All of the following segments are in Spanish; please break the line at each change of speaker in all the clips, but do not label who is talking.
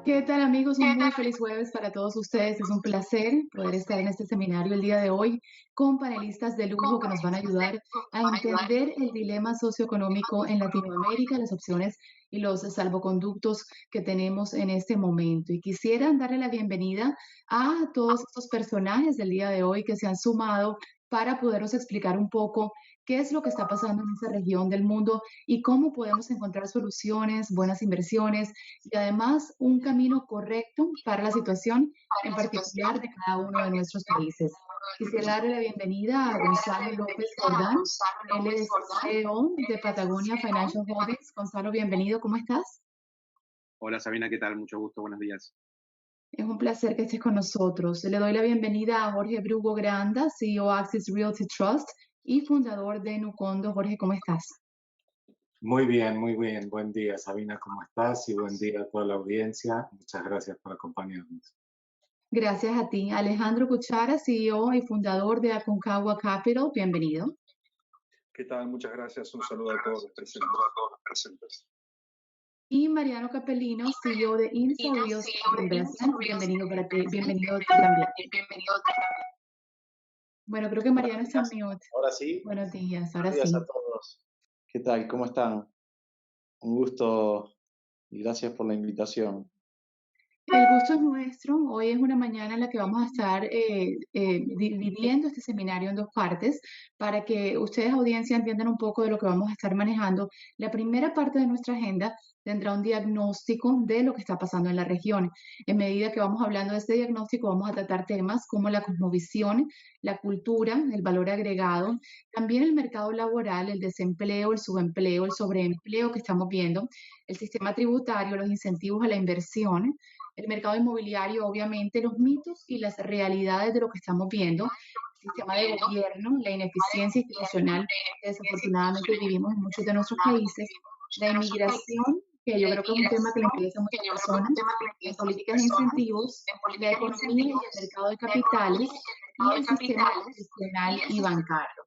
¿Qué tal amigos? Un muy feliz jueves para todos ustedes. Es un placer poder estar en este seminario el día de hoy con panelistas de lujo que nos van a ayudar a entender el dilema socioeconómico en Latinoamérica, las opciones y los salvoconductos que tenemos en este momento. Y quisiera darle la bienvenida a todos estos personajes del día de hoy que se han sumado para podernos explicar un poco qué es lo que está pasando en esa región del mundo y cómo podemos encontrar soluciones, buenas inversiones y además un camino correcto para la situación en particular de cada uno de nuestros países. Quisiera darle la bienvenida a Gonzalo López Jordán. Él es CEO de Patagonia Financial Holdings. Gonzalo, bienvenido. ¿Cómo estás?
Hola Sabina, ¿qué tal? Mucho gusto, buenos días.
Es un placer que estés con nosotros. Le doy la bienvenida a Jorge Brugo Granda, CEO Axis Realty Trust y fundador de Nucondo. Jorge, ¿cómo estás?
Muy bien, muy bien. Buen día, Sabina, ¿cómo estás? Y buen día a toda la audiencia. Muchas gracias por acompañarnos.
Gracias a ti. Alejandro Cuchara, CEO y fundador de Aconcagua Capital. Bienvenido.
¿Qué tal? Muchas gracias. Un saludo a todos los presentes.
Y Mariano Capellino, CEO de INSA Real Estate Investment. Bienvenido para ti, bienvenido también. Bueno, creo que
Buenos
Mariano está en
días.
mute.
Ahora sí.
Buenos días, ahora
Buenos días
sí.
a todos. ¿Qué tal? ¿Cómo están? Un gusto y gracias por la invitación.
El gusto es nuestro. Hoy es una mañana en la que vamos a estar dividiendo este seminario en dos partes para que ustedes, audiencia, entiendan un poco de lo que vamos a estar manejando. La primera parte de nuestra agenda tendrá un diagnóstico de lo que está pasando en la región. En medida que vamos hablando de este diagnóstico, vamos a tratar temas como la cosmovisión, la cultura, el valor agregado, también el mercado laboral, el desempleo, el subempleo, el sobreempleo que estamos viendo, el sistema tributario, los incentivos a la inversión, el mercado inmobiliario, obviamente, los mitos y las realidades de lo que estamos viendo, el sistema de gobierno, la ineficiencia institucional que desafortunadamente vivimos en muchos de nuestros países, la inmigración, que yo creo que es un tema que le interesa a muchas personas, las políticas de incentivos, la economía y el mercado de capitales y el sistema institucional y bancario.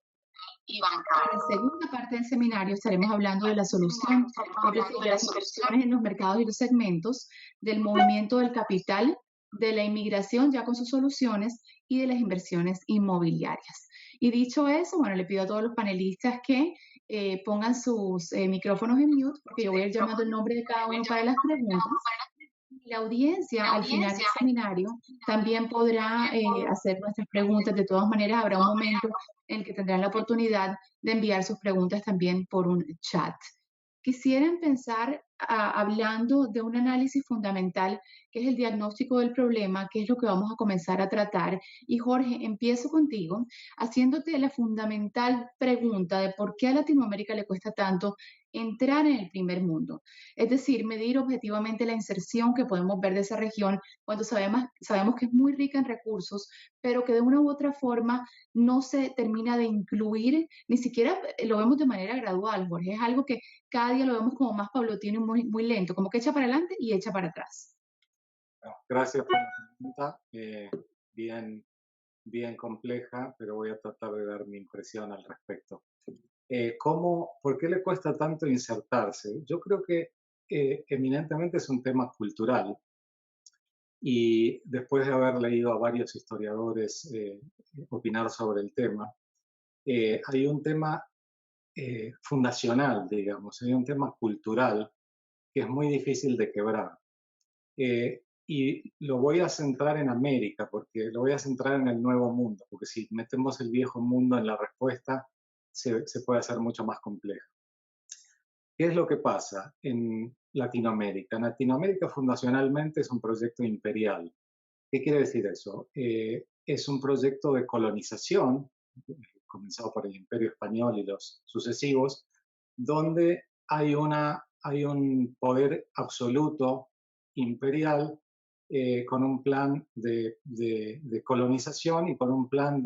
En la segunda parte del seminario estaremos hablando de la solución, es decir, de las inversiones en los mercados y los segmentos, del movimiento del capital, de la inmigración ya con sus soluciones y de las inversiones inmobiliarias. Y dicho eso, bueno, le pido a todos los panelistas que pongan sus micrófonos en mute, porque yo voy a ir llamando el nombre de cada uno para las preguntas. La audiencia al final del seminario también podrá hacer nuestras preguntas. De todas maneras, habrá un momento en el que tendrán la oportunidad de enviar sus preguntas también por un chat. Quisiera empezar hablando de un análisis fundamental, que es el diagnóstico del problema, que es lo que vamos a comenzar a tratar. Y Jorge, empiezo contigo haciéndote la fundamental pregunta de por qué a Latinoamérica le cuesta tanto entrar en el primer mundo. Es decir, medir objetivamente la inserción que podemos ver de esa región cuando sabemos que es muy rica en recursos, pero que de una u otra forma no se termina de incluir, ni siquiera lo vemos de manera gradual, Jorge. Es algo que cada día lo vemos como más paulatino y muy, muy lento, como que echa para adelante y echa para atrás.
Gracias por la pregunta. Bien, bien compleja, pero voy a tratar de dar mi impresión al respecto. ¿Por qué le cuesta tanto insertarse? Yo creo que eminentemente es un tema cultural. Y después de haber leído a varios historiadores opinar sobre el tema, hay un tema fundacional, digamos, hay un tema cultural que es muy difícil de quebrar. Y lo voy a centrar en América, porque lo voy a centrar en el nuevo mundo, porque si metemos el viejo mundo en la respuesta, se puede hacer mucho más complejo. ¿Qué es lo que pasa en Latinoamérica? En Latinoamérica fundacionalmente es un proyecto imperial. ¿Qué quiere decir eso? Es un proyecto de colonización, comenzado por el Imperio Español y los sucesivos, donde hay un poder absoluto imperial con un plan de colonización y con un plan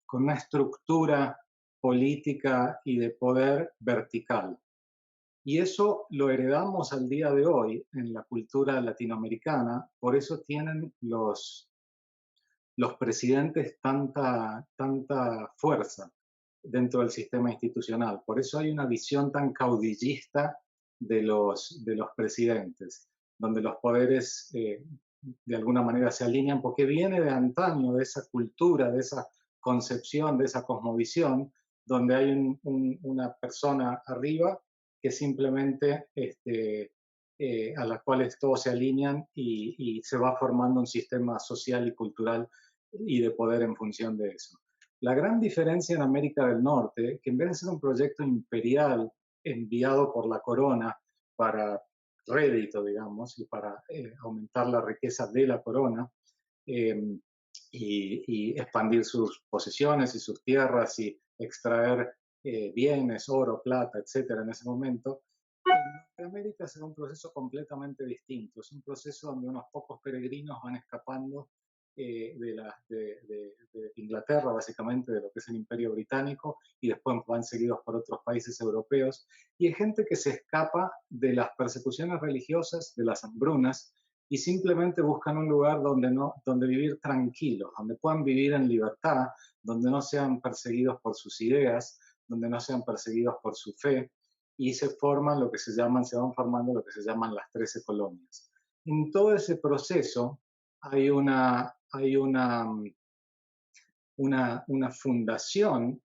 con una estructura política y de poder vertical. Y eso lo heredamos al día de hoy en la cultura latinoamericana, por eso tienen los presidentes tanta fuerza dentro del sistema institucional. Por eso hay una visión tan caudillista de los presidentes. donde los poderes de alguna manera se alinean, porque viene de antaño, de esa cultura, de esa concepción, de esa cosmovisión, donde hay una persona arriba que simplemente a las cuales todos se alinean y se va formando un sistema social y cultural y de poder en función de eso. La gran diferencia en América del Norte, que en vez de ser un proyecto imperial enviado por la corona para rédito, digamos, y para aumentar la riqueza de la corona y expandir sus posesiones y sus tierras y extraer bienes, oro, plata, etcétera, en ese momento, en Norteamérica será un proceso completamente distinto. Es un proceso donde unos pocos peregrinos van escapando de Inglaterra, básicamente, de lo que es el Imperio Británico, y después van seguidos por otros países europeos. Y hay gente que se escapa de las persecuciones religiosas, de las hambrunas, y simplemente buscan un lugar donde vivir tranquilos, donde puedan vivir en libertad, donde no sean perseguidos por sus ideas, donde no sean perseguidos por su fe, y se van formando lo que se llaman las 13 colonias. En todo ese proceso hay una fundación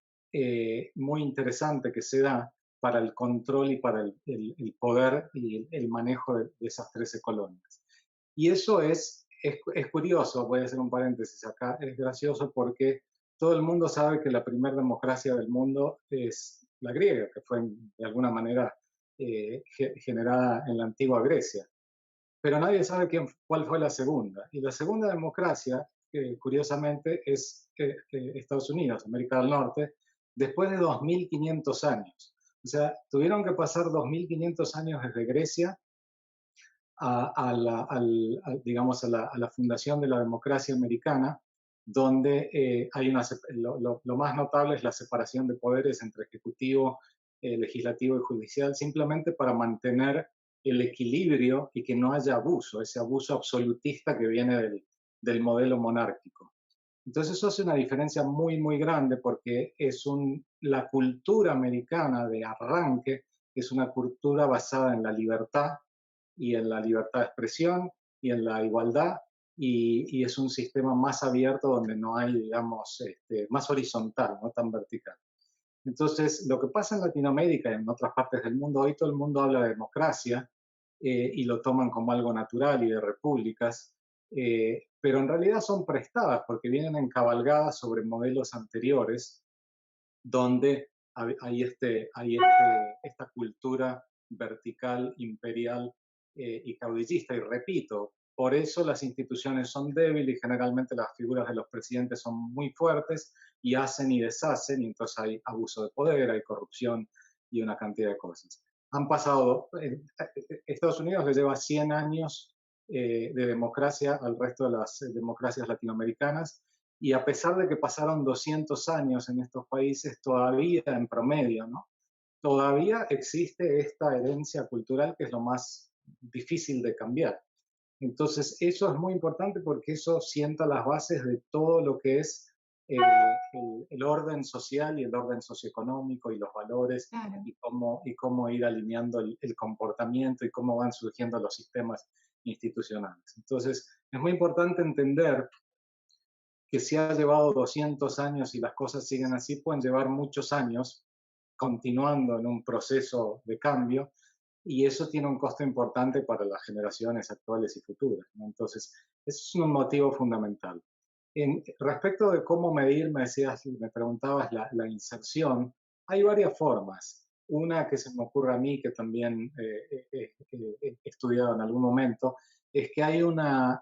muy interesante que se da para el control y para el poder y el manejo de esas 13 colonias. Y eso es curioso, voy a hacer un paréntesis acá, es gracioso porque todo el mundo sabe que la primera democracia del mundo es la griega, que fue de alguna manera generada en la antigua Grecia. Pero nadie sabe cuál fue la segunda. Y la segunda democracia, curiosamente, es Estados Unidos, América del Norte, después de 2500 años. O sea, tuvieron que pasar 2500 años desde Grecia a la fundación de la democracia americana, donde lo más notable es la separación de poderes entre ejecutivo, legislativo y judicial, simplemente para mantener el equilibrio y que no haya abuso, ese abuso absolutista que viene del modelo monárquico. Entonces eso hace una diferencia muy, muy grande porque la cultura americana de arranque es una cultura basada en la libertad y en la libertad de expresión y en la igualdad y es un sistema más abierto donde no hay, digamos, más horizontal, no tan vertical. Entonces, lo que pasa en Latinoamérica y en otras partes del mundo, hoy todo el mundo habla de democracia y lo toman como algo natural y de repúblicas, pero en realidad son prestadas porque vienen encabalgadas sobre modelos anteriores donde hay esta cultura vertical, imperial y caudillista. Y repito, por eso las instituciones son débiles y generalmente las figuras de los presidentes son muy fuertes y hacen y deshacen, y entonces hay abuso de poder, hay corrupción y una cantidad de cosas. Estados Unidos le lleva 100 años de democracia al resto de las democracias latinoamericanas, y a pesar de que pasaron 200 años en estos países, todavía en promedio, ¿no? Todavía existe esta herencia cultural que es lo más difícil de cambiar. Entonces, eso es muy importante porque eso sienta las bases de todo lo que es el orden social y el orden socioeconómico y los valores,
Claro.
y cómo ir alineando el comportamiento y cómo van surgiendo los sistemas institucionales. Entonces, es muy importante entender que si ha llevado 200 años y las cosas siguen así, pueden llevar muchos años continuando en un proceso de cambio, y eso tiene un costo importante para las generaciones actuales y futuras, ¿no? Entonces, eso es un motivo fundamental. Respecto de cómo medir, me preguntabas la inserción, hay varias formas. Una que se me ocurre a mí, que también he estudiado en algún momento, es que hay una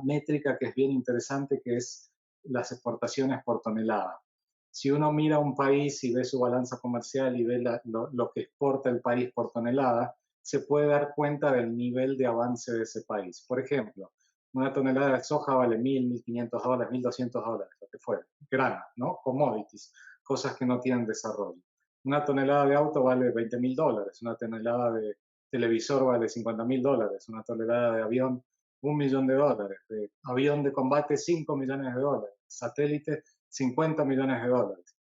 métrica que es bien interesante, que es las exportaciones por tonelada. Si uno mira un país y ve su balanza comercial y ve lo que exporta el país por tonelada, se puede dar cuenta del nivel de avance de ese país. Por ejemplo, una tonelada de soja vale $1.000, $1.500, $1.200, lo que fuera. Granos, ¿no? Commodities, cosas que no tienen desarrollo. Una tonelada de auto vale $20.000, una tonelada de televisor vale $50.000, una tonelada de avión $1 millón, de avión de combate $5 millones, satélite $50 millones.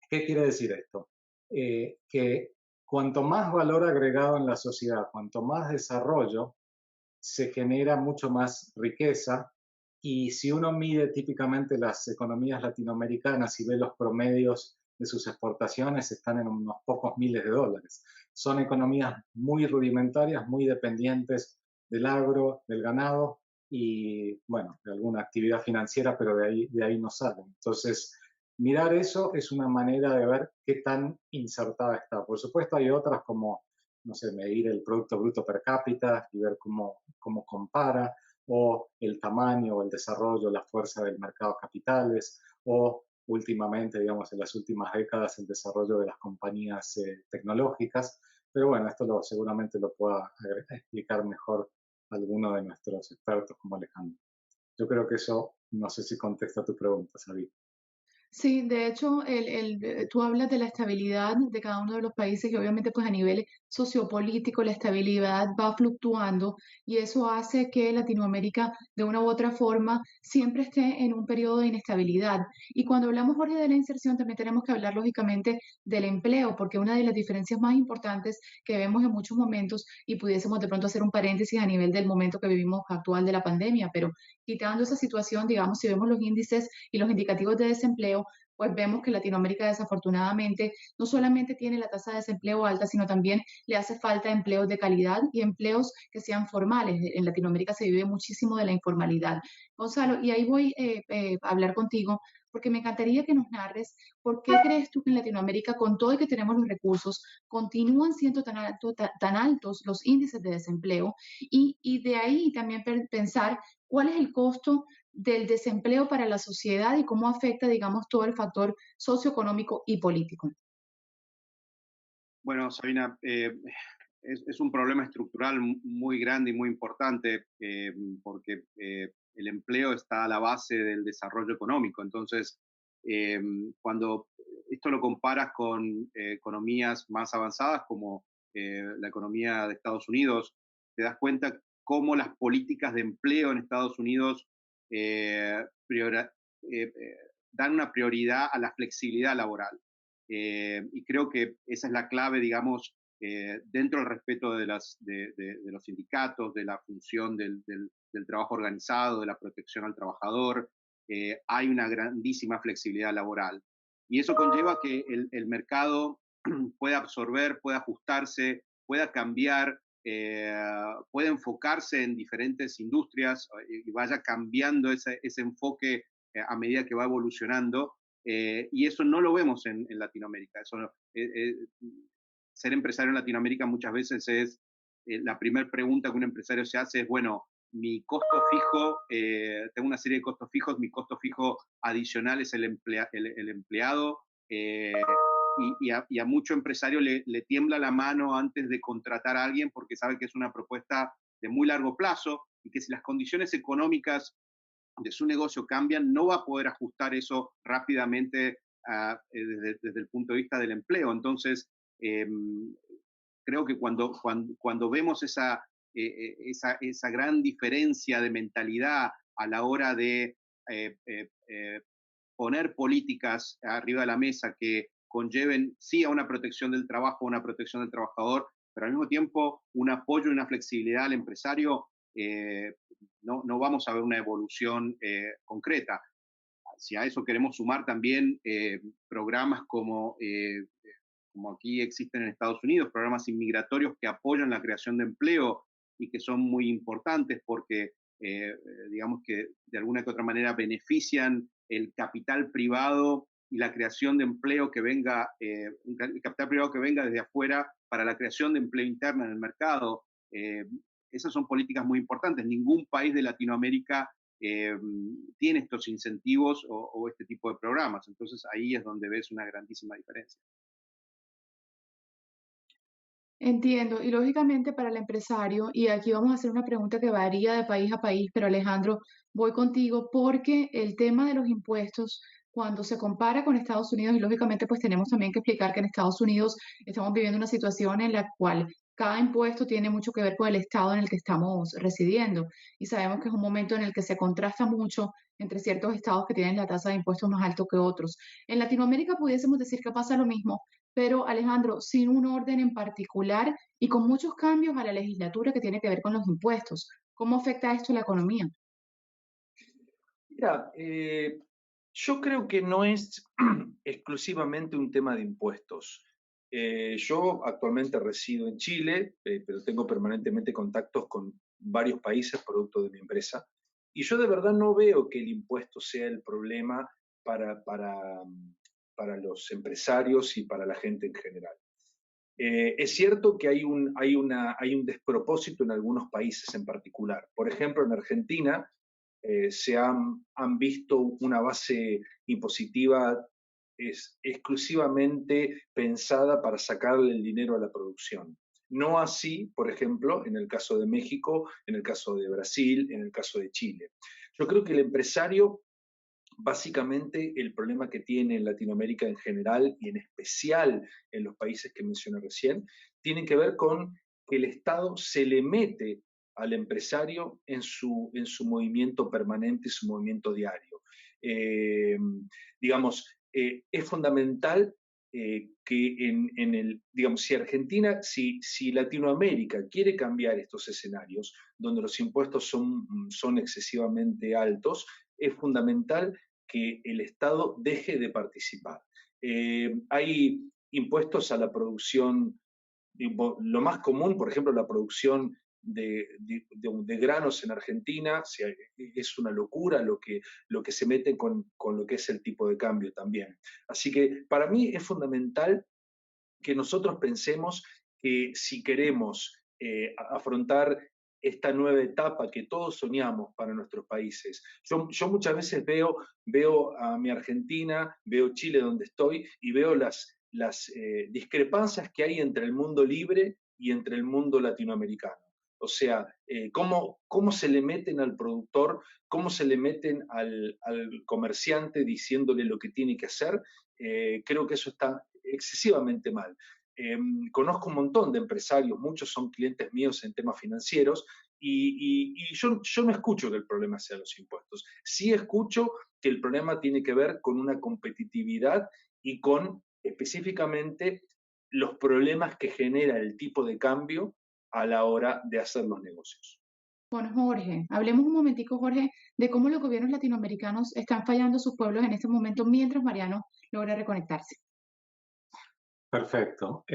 ¿Qué quiere decir esto? Que cuanto más valor agregado en la sociedad, cuanto más desarrollo, se genera mucho más riqueza. Y si uno mide típicamente las economías latinoamericanas y ve los promedios de sus exportaciones, están en unos pocos miles de dólares. Son economías muy rudimentarias, muy dependientes del agro, del ganado y, bueno, de alguna actividad financiera, pero de ahí no salen. Entonces, mirar eso es una manera de ver qué tan insertada está. Por supuesto, hay otras como, no sé, medir el Producto Bruto per cápita y ver cómo compara, o el tamaño o el desarrollo, la fuerza del mercado de capitales, o últimamente, digamos, en las últimas décadas, el desarrollo de las compañías tecnológicas. Pero bueno, esto seguramente lo pueda explicar mejor alguno de nuestros expertos como Alejandro. Yo creo que eso, no sé si contesta tu pregunta, Sabi.
Sí, de hecho, tú hablas de la estabilidad de cada uno de los países y obviamente pues a nivel sociopolítico la estabilidad va fluctuando y eso hace que Latinoamérica de una u otra forma siempre esté en un periodo de inestabilidad. Y cuando hablamos, Jorge, de la inserción, también tenemos que hablar lógicamente del empleo, porque una de las diferencias más importantes que vemos en muchos momentos, y pudiésemos de pronto hacer un paréntesis a nivel del momento que vivimos actual de la pandemia, pero quitando esa situación, digamos, si vemos los índices y los indicativos de desempleo, pues vemos que Latinoamérica desafortunadamente no solamente tiene la tasa de desempleo alta, sino también le hace falta empleos de calidad y empleos que sean formales. En Latinoamérica se vive muchísimo de la informalidad. Gonzalo, y ahí voy a hablar contigo, porque me encantaría que nos narres por qué crees tú que en Latinoamérica, con todo y que tenemos los recursos, continúan siendo tan altos los índices de desempleo y de ahí también pensar cuál es el costo del desempleo para la sociedad y cómo afecta, digamos, todo el factor socioeconómico y político.
Bueno, Sabina, es un problema estructural muy grande y muy importante porque el empleo está a la base del desarrollo económico. Entonces, eh, cuando esto lo comparas con economías más avanzadas como la economía de Estados Unidos, te das cuenta cómo las políticas de empleo en Estados Unidos eh, priora- eh, eh, dan una prioridad a la flexibilidad laboral. Y creo que esa es la clave, digamos, dentro del respeto de los sindicatos, de la función del trabajo organizado, de la protección al trabajador, hay una grandísima flexibilidad laboral. Y eso conlleva que el mercado pueda absorber, pueda ajustarse, pueda cambiar, pueda enfocarse en diferentes industrias y vaya cambiando ese enfoque a medida que va evolucionando. Y eso no lo vemos en Latinoamérica. Eso, ser empresario en Latinoamérica muchas veces es la primera pregunta que un empresario se hace es, bueno, mi costo fijo, tengo una serie de costos fijos, mi costo fijo adicional es el empleado, y a mucho empresario le tiembla la mano antes de contratar a alguien porque sabe que es una propuesta de muy largo plazo y que si las condiciones económicas de su negocio cambian, no va a poder ajustar eso rápidamente desde el punto de vista del empleo. Entonces, eh, creo que cuando vemos esa gran diferencia de mentalidad a la hora de eh, eh, eh, poner políticas arriba de la mesa que conlleven sí a una protección del trabajo, una protección del trabajador, pero al mismo tiempo un apoyo y una flexibilidad al empresario, no vamos a ver una evolución concreta. Si a eso queremos sumar también programas como aquí existen en Estados Unidos, programas inmigratorios que apoyan la creación de empleo y que son muy importantes porque, digamos que de alguna que otra manera benefician el capital privado y la creación de empleo que venga, el capital privado que venga desde afuera para la creación de empleo interno en el mercado. Esas son políticas muy importantes. Ningún país de Latinoamérica tiene estos incentivos o este tipo de programas. Entonces ahí es donde ves una grandísima diferencia.
Entiendo, y lógicamente para el empresario, y aquí vamos a hacer una pregunta que varía de país a país, pero Alejandro, voy contigo porque el tema de los impuestos, cuando se compara con Estados Unidos, y lógicamente pues tenemos también que explicar que en Estados Unidos estamos viviendo una situación en la cual cada impuesto tiene mucho que ver con el estado en el que estamos residiendo, y sabemos que es un momento en el que se contrasta mucho entre ciertos estados que tienen la tasa de impuestos más alto que otros. En Latinoamérica pudiésemos decir que pasa lo mismo, pero Alejandro, sin un orden en particular y con muchos cambios a la legislatura que tiene que ver con los impuestos. ¿Cómo afecta esto a la economía?
Mira, yo creo que no es exclusivamente un tema de impuestos. Yo actualmente resido en Chile, pero tengo permanentemente contactos con varios países producto de mi empresa. Y yo de verdad no veo que el impuesto sea el problema para, para, para los empresarios y para la gente en general. Es cierto que hay un despropósito en algunos países en particular. Por ejemplo, en Argentina han visto una base impositiva exclusivamente pensada para sacarle el dinero a la producción. No así, por ejemplo, en el caso de México, en el caso de Brasil, en el caso de Chile. Yo creo que el empresario, básicamente, el problema que tiene en Latinoamérica en general y en especial en los países que mencioné recién, tiene que ver con que el Estado se le mete al empresario en su movimiento permanente, su movimiento diario. Eh, digamos, es fundamental que digamos, si Argentina, si Latinoamérica quiere cambiar estos escenarios donde los impuestos son excesivamente altos, es fundamental que el Estado deje de participar. Hay impuestos a la producción, lo más común, por ejemplo, la producción de granos en Argentina, es una locura lo que se mete con lo que es el tipo de cambio también. Así que para mí es fundamental que nosotros pensemos que si queremos afrontar esta nueva etapa que todos soñamos para nuestros países. Yo muchas veces veo a mi Argentina, veo Chile donde estoy y veo las discrepancias que hay entre el mundo libre y entre el mundo latinoamericano. O sea, cómo se le meten al productor, cómo se le meten al comerciante diciéndole lo que tiene que hacer. Creo que eso está excesivamente mal. Conozco un montón de empresarios, muchos son clientes míos en temas financieros, y yo no escucho que el problema sea los impuestos. Sí escucho que el problema tiene que ver con una competitividad y con específicamente los problemas que genera el tipo de cambio a la hora de hacer los negocios.
Bueno, Jorge, hablemos un momentico, Jorge, de cómo los gobiernos latinoamericanos están fallando a sus pueblos en este momento mientras Mariano logra reconectarse.
Perfecto.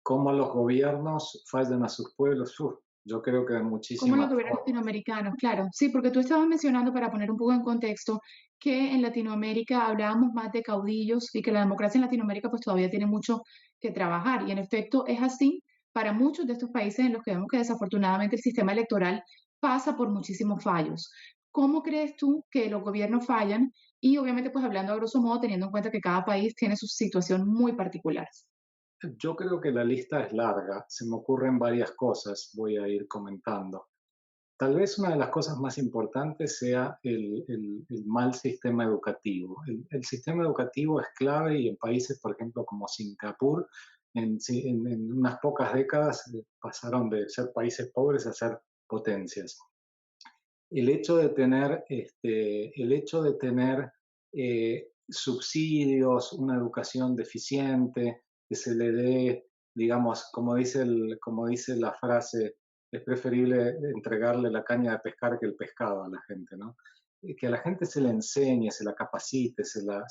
¿Cómo los gobiernos fallan a sus pueblos? Yo creo que de
¿Cómo los
muchísimas
gobiernos
formas.
latinoamericanos? Claro, sí, porque tú estabas mencionando, para poner un poco en contexto, que en Latinoamérica hablábamos más de caudillos y que la democracia en Latinoamérica pues todavía tiene mucho que trabajar. Y en efecto es así para muchos de estos países en los que vemos que desafortunadamente el sistema electoral pasa por muchísimos fallos. ¿Cómo crees tú que los gobiernos fallan? Y obviamente pues hablando a grosso modo, teniendo en cuenta que cada país tiene su situación muy particular.
Yo creo que la lista es larga, se me ocurren varias cosas, voy a ir comentando. Tal vez una de las cosas más importantes sea el mal sistema educativo. El sistema educativo es clave y en países, por ejemplo, como Singapur, en unas pocas décadas pasaron de ser países pobres a ser potencias. El hecho de tener, subsidios, una educación deficiente, que se le dé, digamos, como dice la frase, es preferible entregarle la caña de pescar que el pescado a la gente, ¿no? Que a la gente se le enseñe, se la capacite, sobre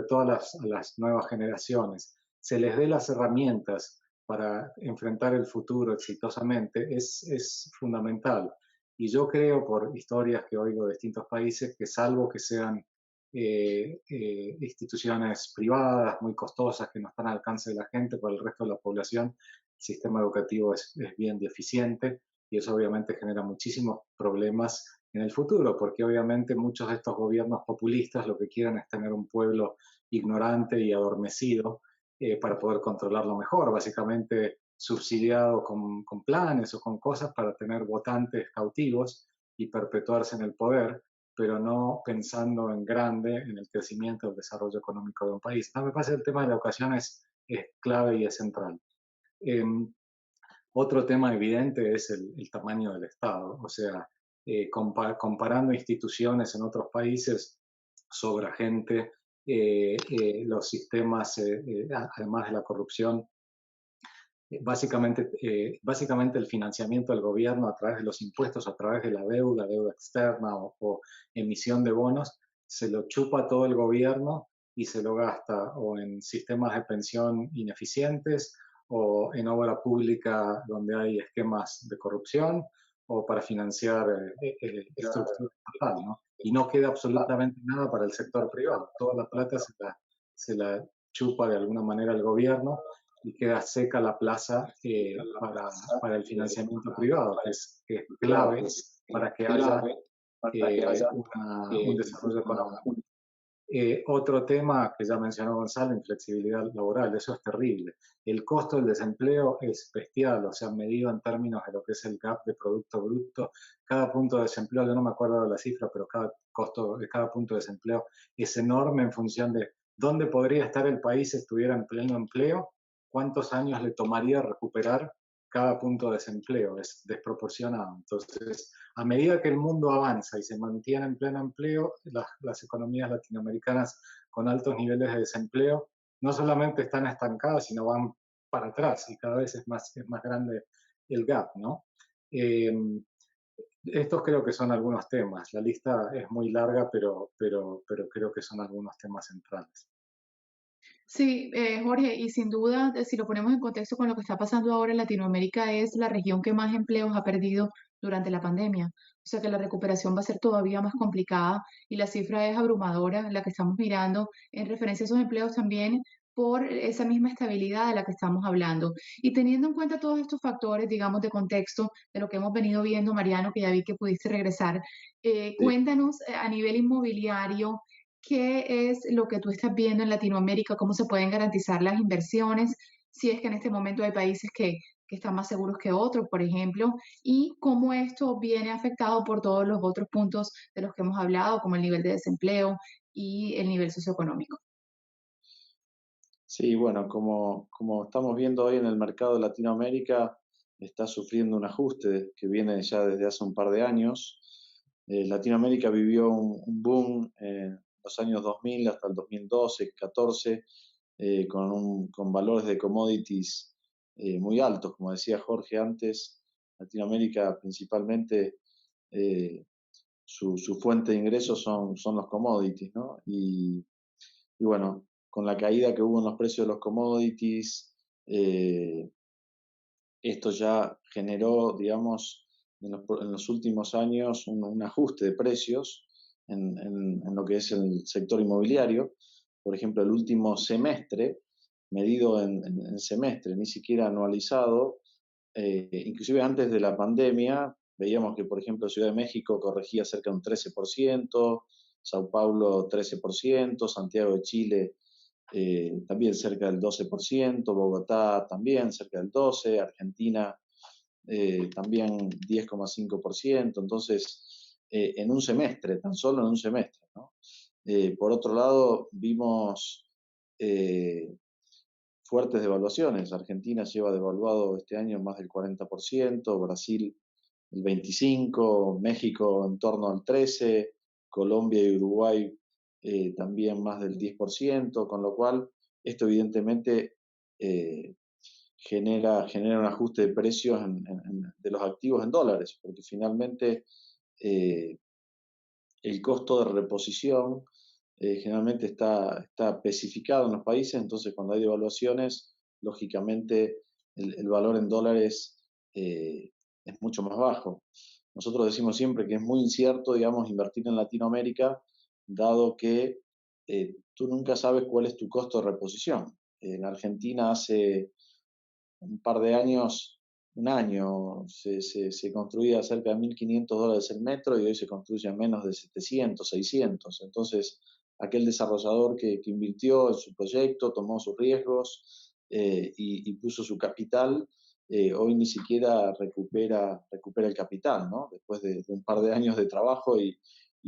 todo a las nuevas generaciones, se les dé las herramientas para enfrentar el futuro exitosamente, es fundamental. Y yo creo, por historias que oigo de distintos países, que salvo que sean instituciones privadas muy costosas que no están al alcance de la gente, por el resto de la población, el sistema educativo es bien deficiente y eso obviamente genera muchísimos problemas en el futuro, porque obviamente muchos de estos gobiernos populistas lo que quieren es tener un pueblo ignorante y adormecido para poder controlarlo mejor, básicamente subsidiado con planes o con cosas para tener votantes cautivos y perpetuarse en el poder, pero no pensando en grande en el crecimiento y el desarrollo económico de un país. No, me parece que el tema de la educación es clave y es central. Otro tema evidente es el tamaño del Estado, o sea, comparando instituciones en otros países, sobra gente, los sistemas, además de la corrupción, básicamente el financiamiento del gobierno a través de los impuestos, a través de la deuda externa o emisión de bonos, se lo chupa todo el gobierno y se lo gasta o en sistemas de pensión ineficientes o en obra pública donde hay esquemas de corrupción o para financiar estructura estatal, ¿no? Y no queda absolutamente nada para el sector privado. Toda la plata se la chupa de alguna manera el gobierno y queda seca la plaza para el financiamiento privado, que es clave para que haya un desarrollo económico. Otro tema que ya mencionó Gonzalo, inflexibilidad laboral, eso es terrible. El costo del desempleo es bestial, o sea, medido en términos de lo que es el gap de Producto Bruto. Cada punto de desempleo, yo no me acuerdo de la cifra, pero cada costo de cada punto de desempleo es enorme en función de dónde podría estar el país si estuviera en pleno empleo, cuántos años le tomaría recuperar cada punto de desempleo, es desproporcionado. Entonces, a medida que el mundo avanza y se mantiene en pleno empleo, las economías latinoamericanas con altos niveles de desempleo no solamente están estancadas, sino van para atrás y cada vez es más grande el gap, ¿no? Estos creo que son algunos temas. La lista es muy larga, pero creo que son algunos temas centrales.
Sí, Jorge, y sin duda, si lo ponemos en contexto con lo que está pasando ahora en Latinoamérica, es la región que más empleos ha perdido durante la pandemia. O sea que la recuperación va a ser todavía más complicada y la cifra es abrumadora, la que estamos mirando en referencia a esos empleos también por esa misma estabilidad de la que estamos hablando. Y teniendo en cuenta todos estos factores, digamos, de contexto, de lo que hemos venido viendo, Mariano, que ya vi que pudiste regresar, cuéntanos a nivel inmobiliario. ¿Qué es lo que tú estás viendo en Latinoamérica? ¿Cómo se pueden garantizar las inversiones? Si es que en este momento hay países que están más seguros que otros, por ejemplo, y cómo esto viene afectado por todos los otros puntos de los que hemos hablado, como el nivel de desempleo y el nivel socioeconómico.
Sí, bueno, como estamos viendo hoy en el mercado de Latinoamérica, está sufriendo un ajuste que viene ya desde hace un par de años. Latinoamérica vivió un boom en los años 2000 hasta el 2012, 14, con valores de commodities muy altos. Como decía Jorge antes, Latinoamérica principalmente su fuente de ingresos son los commodities, ¿no? Y bueno, con la caída que hubo en los precios de los commodities, esto ya generó, digamos, en los últimos años un ajuste de precios en lo que es el sector inmobiliario. Por ejemplo, el último semestre, medido en semestre, ni siquiera anualizado, inclusive antes de la pandemia, veíamos que, por ejemplo, Ciudad de México corregía cerca de un 13%, Sao Paulo 13%, Santiago de Chile también cerca del 12%, Bogotá también cerca del 12%, Argentina también 10,5%, entonces en un semestre, tan solo en un semestre, ¿no? Por otro lado, vimos fuertes devaluaciones. Argentina lleva devaluado este año más del 40%, Brasil el 25%, México en torno al 13%, Colombia y Uruguay también más del 10%, con lo cual esto evidentemente genera un ajuste de precios de los activos en dólares, porque finalmente el costo de reposición generalmente está especificado en los países, entonces cuando hay devaluaciones, lógicamente el valor en dólares es mucho más bajo. Nosotros decimos siempre que es muy incierto, digamos, invertir en Latinoamérica, dado que tú nunca sabes cuál es tu costo de reposición. En Argentina hace un par de años, un año, se construía cerca de $1.500 el metro y hoy se construye a menos de 700, 600. Entonces, aquel desarrollador que invirtió en su proyecto, tomó sus riesgos y puso su capital, hoy ni siquiera recupera el capital, ¿no? Después de un par de años de trabajo y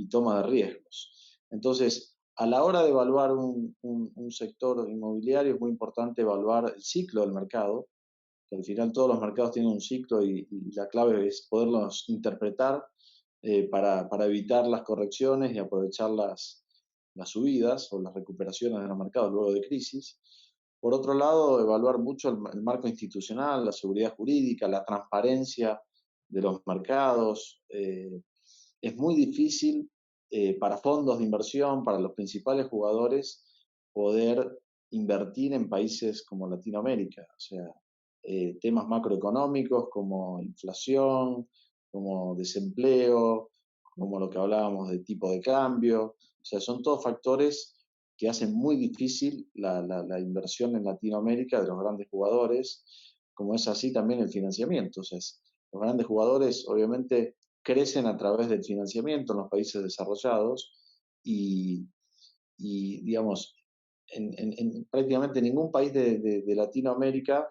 toma de riesgos. Entonces, a la hora de evaluar un sector inmobiliario es muy importante evaluar el ciclo del mercado, que al final todos los mercados tienen un ciclo y la clave es poderlos interpretar para evitar las correcciones y aprovechar las subidas o las recuperaciones de los mercados luego de crisis. Por otro lado, evaluar mucho el marco institucional, la seguridad jurídica, la transparencia de los mercados. Es muy difícil para fondos de inversión, para los principales jugadores, poder invertir en países como Latinoamérica. O sea, temas macroeconómicos como inflación, como desempleo, como lo que hablábamos de tipo de cambio. O sea, son todos factores que hacen muy difícil la inversión en Latinoamérica de los grandes jugadores, como es así también el financiamiento. O sea, los grandes jugadores obviamente crecen a través del financiamiento en los países desarrollados y digamos, en prácticamente ningún país de Latinoamérica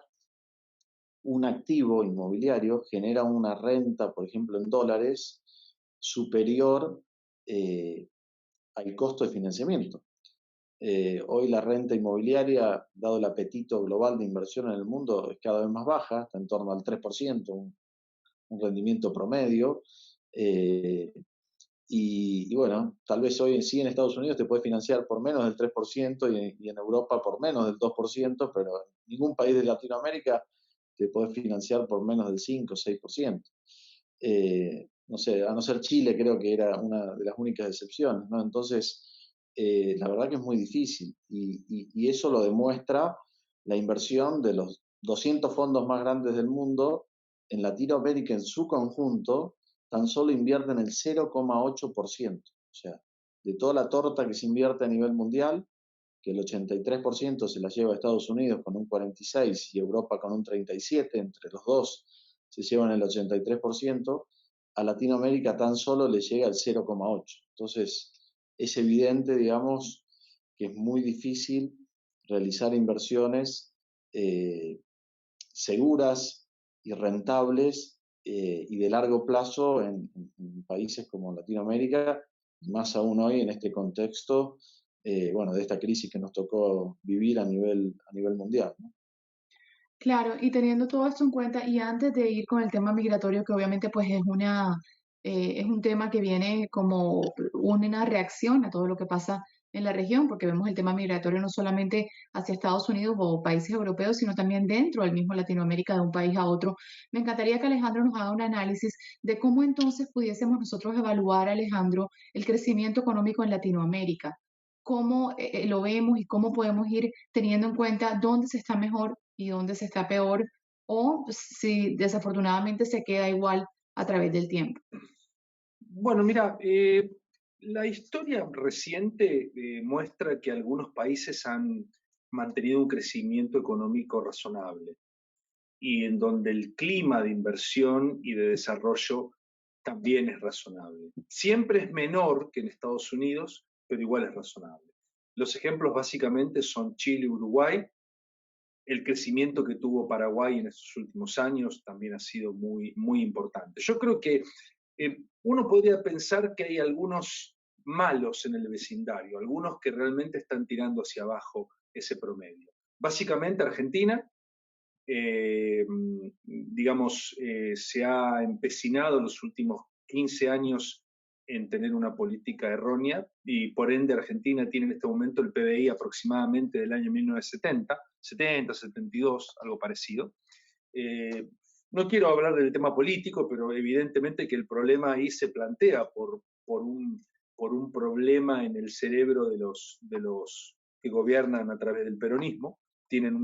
un activo inmobiliario genera una renta, por ejemplo, en dólares, superior al costo de financiamiento. Hoy la renta inmobiliaria, dado el apetito global de inversión en el mundo, es cada vez más baja, está en torno al 3%, un rendimiento promedio. Y bueno, tal vez hoy sí en Estados Unidos te puedes financiar por menos del 3% y en Europa por menos del 2%, pero en ningún país de Latinoamérica te puedes financiar por menos del 5 o 6%. No sé, a no ser Chile creo que era una de las únicas excepciones, ¿no? Entonces, la verdad que es muy difícil y eso lo demuestra la inversión de los 200 fondos más grandes del mundo en Latinoamérica en su conjunto tan solo invierten el 0,8%. O sea, de toda la torta que se invierte a nivel mundial, que el 83% se la lleva Estados Unidos con un 46% y Europa con un 37%, entre los dos se llevan el 83%, a Latinoamérica tan solo le llega el 0,8%. Entonces, es evidente, digamos, que es muy difícil realizar inversiones seguras y rentables y de largo plazo en países como Latinoamérica, más aún hoy en este contexto bueno, de esta crisis que nos tocó vivir a nivel mundial, ¿no?
Claro, y teniendo todo esto en cuenta, y antes de ir con el tema migratorio, que obviamente pues es un tema que viene como una reacción a todo lo que pasa en la región, porque vemos el tema migratorio no solamente hacia Estados Unidos o países europeos, sino también dentro del mismo Latinoamérica, de un país a otro. Me encantaría que Alejandro nos haga un análisis de cómo entonces pudiésemos nosotros evaluar, Alejandro, el crecimiento económico en Latinoamérica. Cómo lo vemos y cómo podemos ir teniendo en cuenta dónde se está mejor y dónde se está peor, o si desafortunadamente se queda igual a través del tiempo.
Bueno, mira, la historia reciente muestra que algunos países han mantenido un crecimiento económico razonable y en donde el clima de inversión y de desarrollo también es razonable. Siempre es menor que en Estados Unidos, pero igual es razonable. Los ejemplos básicamente son Chile y Uruguay. El crecimiento que tuvo Paraguay en estos últimos años también ha sido muy, muy importante. Yo creo que uno podría pensar que hay algunos malos en el vecindario, algunos que realmente están tirando hacia abajo ese promedio. Básicamente Argentina, digamos, se ha empecinado en los últimos 15 años en tener una política errónea y por ende Argentina tiene en este momento el PBI aproximadamente del año 1970, 70, 72, algo parecido. No quiero hablar del tema político, pero evidentemente que el problema ahí se plantea por un problema en el cerebro de los que gobiernan a través del peronismo. Tienen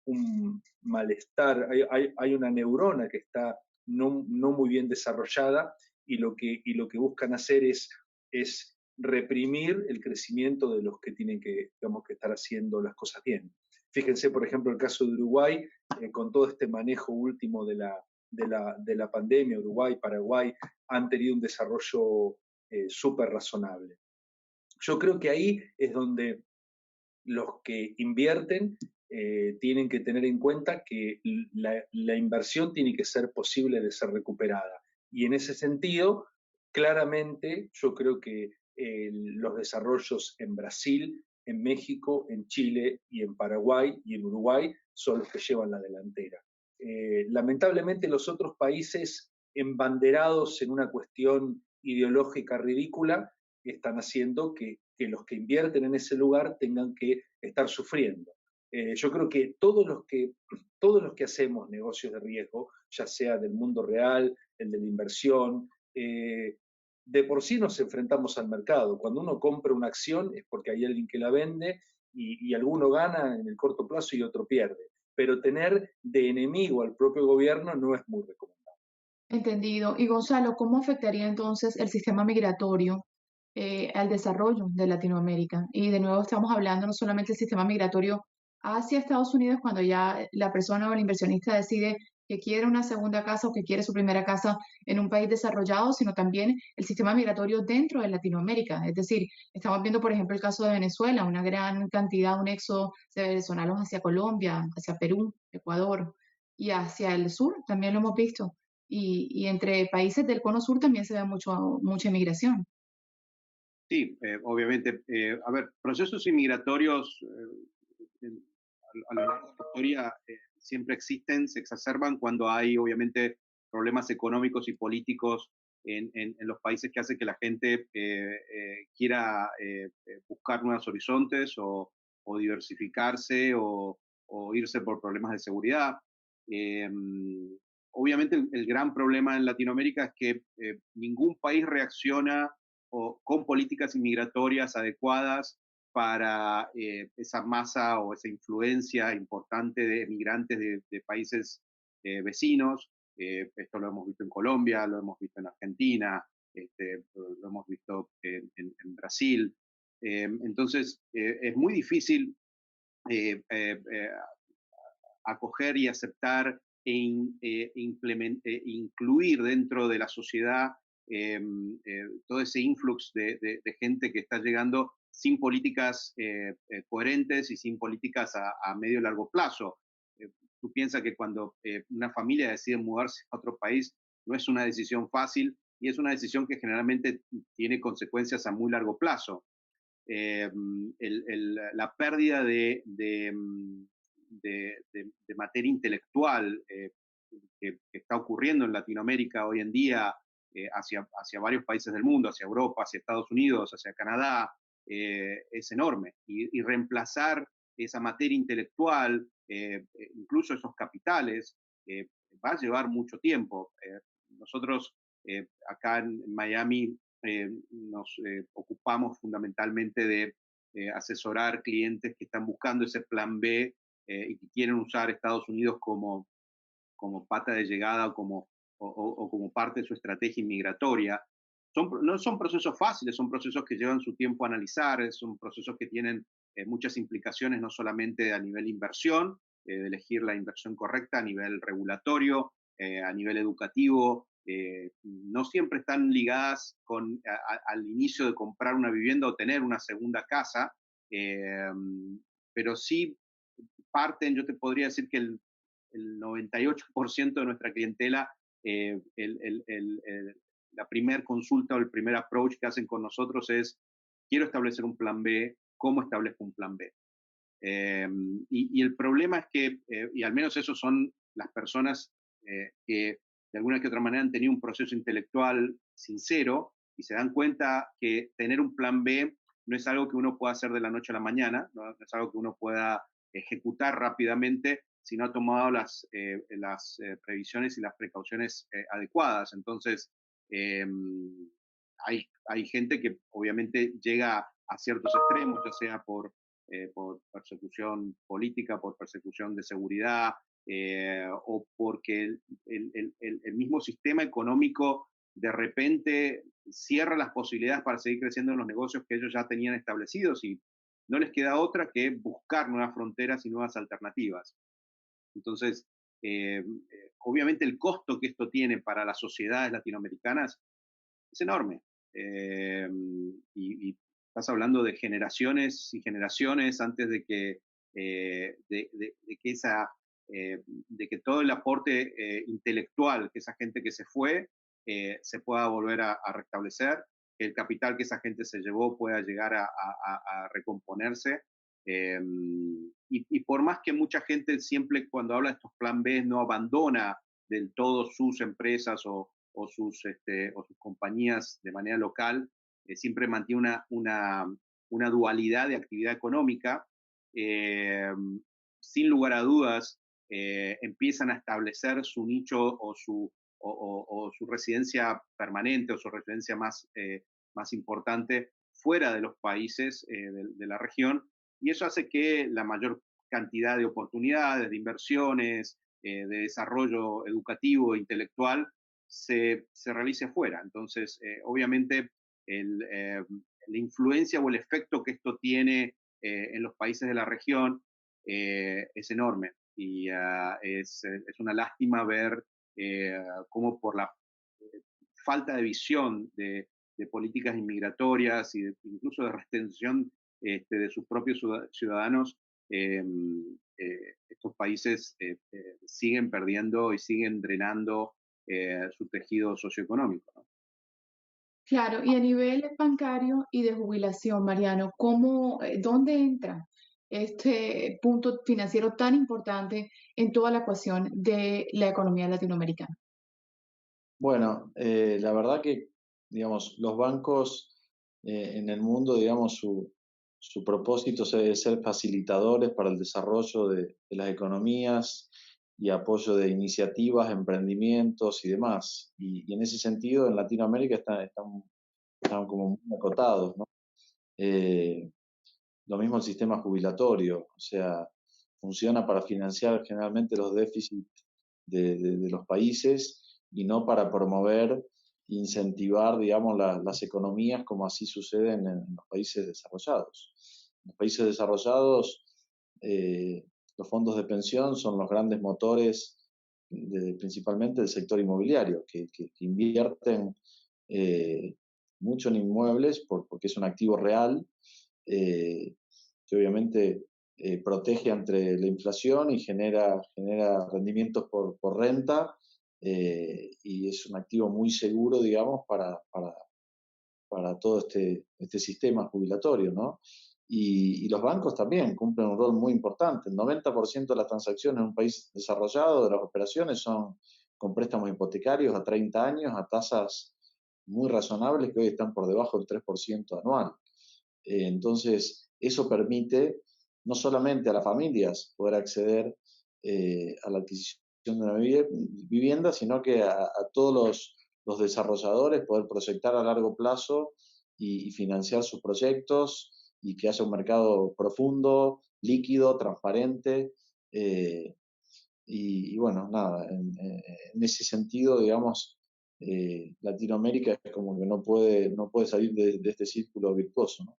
un malestar, hay una neurona que está no muy bien desarrollada y lo que buscan hacer es reprimir el crecimiento de los que tienen que, digamos, que estar haciendo las cosas bien. Fíjense, por ejemplo, el caso de Uruguay, con todo este manejo último de la pandemia, Uruguay, Paraguay han tenido un desarrollo súper razonable. Yo creo que ahí es donde los que invierten tienen que tener en cuenta que la inversión tiene que ser posible de ser recuperada. Y en ese sentido, claramente, yo creo que los desarrollos en Brasil, en México, en Chile y en Paraguay y en Uruguay son los que llevan la delantera. Lamentablemente los otros países embanderados en una cuestión ideológica ridícula están haciendo que los que invierten en ese lugar tengan que estar sufriendo. Yo creo que todos los que hacemos negocios de riesgo, ya sea del mundo real, el de la inversión, de por sí nos enfrentamos al mercado. Cuando uno compra una acción es porque hay alguien que la vende y alguno gana en el corto plazo y otro pierde. Pero tener de enemigo al propio gobierno no es muy recomendable.
Entendido. Y Gonzalo, ¿cómo afectaría entonces el sistema migratorio al desarrollo de Latinoamérica? Y de nuevo estamos hablando no solamente del sistema migratorio hacia Estados Unidos, cuando ya la persona o el inversionista decide que quiere una segunda casa o que quiere su primera casa en un país desarrollado, sino también el sistema migratorio dentro de Latinoamérica. Es decir, estamos viendo, por ejemplo, el caso de Venezuela, una gran cantidad, un éxodo de venezolanos hacia Colombia, hacia Perú, Ecuador y hacia el sur, también lo hemos visto y entre países del cono sur también se ve mucha inmigración.
Sí, obviamente. A ver, procesos inmigratorios a lo largo de la historia siempre existen, se exacerban cuando hay obviamente problemas económicos y políticos en los países que hace que la gente quiera buscar nuevos horizontes o diversificarse o irse por problemas de seguridad. Eh, Obviamente el gran problema en Latinoamérica es que ningún país reacciona con políticas inmigratorias adecuadas para esa masa o esa influencia importante de migrantes de países vecinos. Esto lo hemos visto en Colombia, lo hemos visto en Argentina, lo hemos visto en Brasil. Entonces, es muy difícil eh, eh, eh, acoger y aceptar incluir dentro de la sociedad todo ese influx de gente que está llegando sin políticas coherentes y sin políticas a medio y largo plazo. Eh, Tú piensas que cuando una familia decide mudarse a otro país, no es una decisión fácil y es una decisión que generalmente tiene consecuencias a muy largo plazo. La pérdida de materia intelectual que está ocurriendo en Latinoamérica hoy en día hacia varios países del mundo, hacia Europa, hacia Estados Unidos, hacia Canadá, es enorme. Y reemplazar esa materia intelectual, incluso esos capitales, va a llevar mucho tiempo. Nosotros acá en Miami nos ocupamos fundamentalmente de asesorar clientes que están buscando ese plan B y que quieren usar Estados Unidos como pata de llegada o como parte de su estrategia inmigratoria. No son procesos fáciles, son procesos que llevan su tiempo a analizar, son procesos que tienen muchas implicaciones, no solamente a nivel inversión, de elegir la inversión correcta, a nivel regulatorio, a nivel educativo. No siempre están ligadas al inicio de comprar una vivienda o tener una segunda casa, eh, pero sí parten, yo te podría decir que el 98% de nuestra clientela, la primer consulta o el primer approach que hacen con nosotros es, quiero establecer un plan B, ¿cómo establezco un plan B? Y el problema es que, y al menos esos son las personas que de alguna que otra manera han tenido un proceso intelectual sincero y se dan cuenta que tener un plan B no es algo que uno pueda hacer de la noche a la mañana, no es algo que uno pueda ejecutar rápidamente si no ha tomado las previsiones y las precauciones adecuadas. Entonces, eh, hay gente que obviamente llega a ciertos extremos, ya sea por persecución política, por persecución de seguridad, o porque el mismo sistema económico de repente cierra las posibilidades para seguir creciendo en los negocios que ellos ya tenían establecidos y no les queda otra que buscar nuevas fronteras y nuevas alternativas. Entonces, obviamente el costo que esto tiene para las sociedades latinoamericanas es enorme. Y estás hablando de generaciones y generaciones antes de que, de que de que todo el aporte intelectual que esa gente que se fue se pueda volver a restablecer, que el capital que esa gente se llevó pueda llegar a recomponerse. Y por más que mucha gente siempre cuando habla de estos plan B no abandona del todo sus empresas o sus compañías de manera local, siempre mantiene una dualidad de actividad económica. Eh, sin lugar a dudas, empiezan a establecer su nicho o su residencia permanente o su residencia más importante fuera de los países de la región, y eso hace que la mayor cantidad de oportunidades, de inversiones, de desarrollo educativo e intelectual se realice fuera. Entonces, obviamente, la influencia o el efecto que esto tiene en los países de la región es enorme. Y es una lástima ver cómo por la falta de visión de políticas inmigratorias y incluso de retención de sus propios ciudadanos, estos países siguen perdiendo y siguen drenando su tejido socioeconómico, ¿no?
Claro, y a nivel bancario y de jubilación, Mariano, ¿dónde entra este punto financiero tan importante en toda la ecuación de la economía latinoamericana?
Bueno, la verdad que, digamos, los bancos en el mundo, digamos, su propósito es ser facilitadores para el desarrollo de las economías y apoyo de iniciativas, emprendimientos y demás. Y en ese sentido, en Latinoamérica están como muy acotados, ¿no? Lo mismo el sistema jubilatorio, o sea, funciona para financiar generalmente los déficits de los países y no para promover, incentivar, digamos, las economías como así sucede en los países desarrollados. En los países desarrollados, los fondos de pensión son los grandes motores principalmente del sector inmobiliario, que invierten mucho en inmuebles porque es un activo real, que obviamente protege ante la inflación y genera rendimientos por renta, y es un activo muy seguro, digamos, para todo este sistema jubilatorio, ¿no? Y los bancos también cumplen un rol muy importante. El 90% de las transacciones en un país desarrollado, de las operaciones, son con préstamos hipotecarios a 30 años a tasas muy razonables que hoy están por debajo del 3% anual. Entonces, eso permite no solamente a las familias poder acceder a la adquisición de una vivienda, sino que a todos los desarrolladores poder proyectar a largo plazo y financiar sus proyectos y que haya un mercado profundo, líquido, transparente. Y bueno, nada, en ese sentido, digamos, Latinoamérica es como que no puede salir de este círculo virtuoso, ¿no?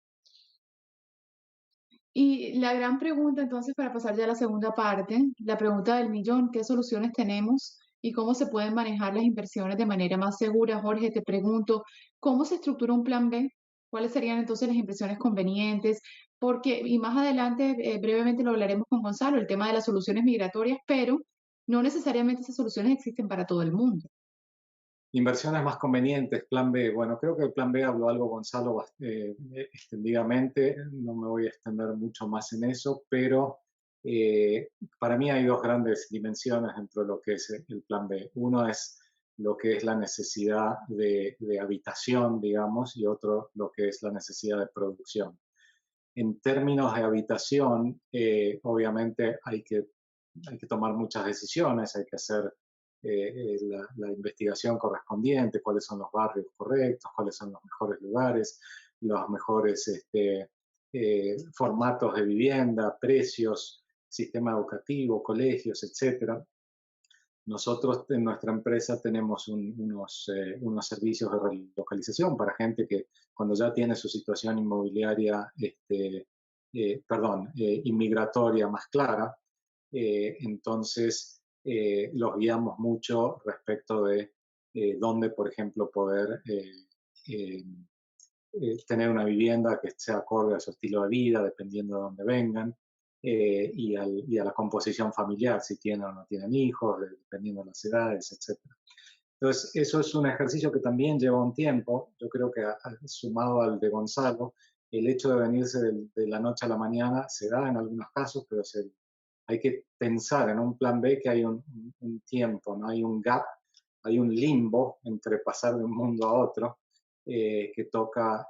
Y la gran pregunta, entonces, para pasar ya a la segunda parte, la pregunta del millón, ¿qué soluciones tenemos y cómo se pueden manejar las inversiones de manera más segura? Jorge, te pregunto, ¿cómo se estructura un plan B? ¿Cuáles serían entonces las inversiones convenientes? Porque, y más adelante, brevemente lo hablaremos con Gonzalo, el tema de las soluciones migratorias, pero no necesariamente esas soluciones existen para todo el mundo.
Inversiones más convenientes, plan B. Bueno, creo que el plan B habló algo Gonzalo extendidamente, no me voy a extender mucho más en eso, pero para mí hay dos grandes dimensiones dentro de lo que es el plan B. Uno es lo que es la necesidad de habitación, digamos, y otro lo que es la necesidad de producción. En términos de habitación, obviamente hay que tomar muchas decisiones, hay que hacer la investigación correspondiente, cuáles son los barrios correctos, cuáles son los mejores lugares, los mejores formatos de vivienda, precios, sistema educativo, colegios, etc. Nosotros en nuestra empresa tenemos unos servicios de relocalización para gente que cuando ya tiene su situación inmobiliaria, inmigratoria más clara, entonces los guiamos mucho respecto de dónde, por ejemplo, poder tener una vivienda que sea acorde a su estilo de vida, dependiendo de dónde vengan, y a la composición familiar, si tienen o no tienen hijos, dependiendo de las edades, etc. Entonces, eso es un ejercicio que también lleva un tiempo. Yo creo que sumado al de Gonzalo, el hecho de venirse de la noche a la mañana se da en algunos casos, pero hay que pensar en un plan B que hay un tiempo, no hay un gap, hay un limbo entre pasar de un mundo a otro que toca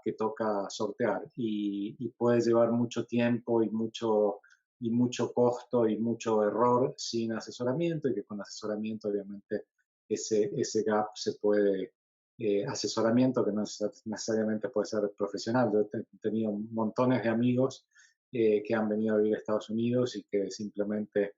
sortear y puede llevar mucho tiempo y y mucho costo y mucho error sin asesoramiento, y que con asesoramiento obviamente ese gap se puede, asesoramiento que no necesariamente puede ser profesional. Yo he tenido montones de amigos que han venido a vivir a Estados Unidos y que simplemente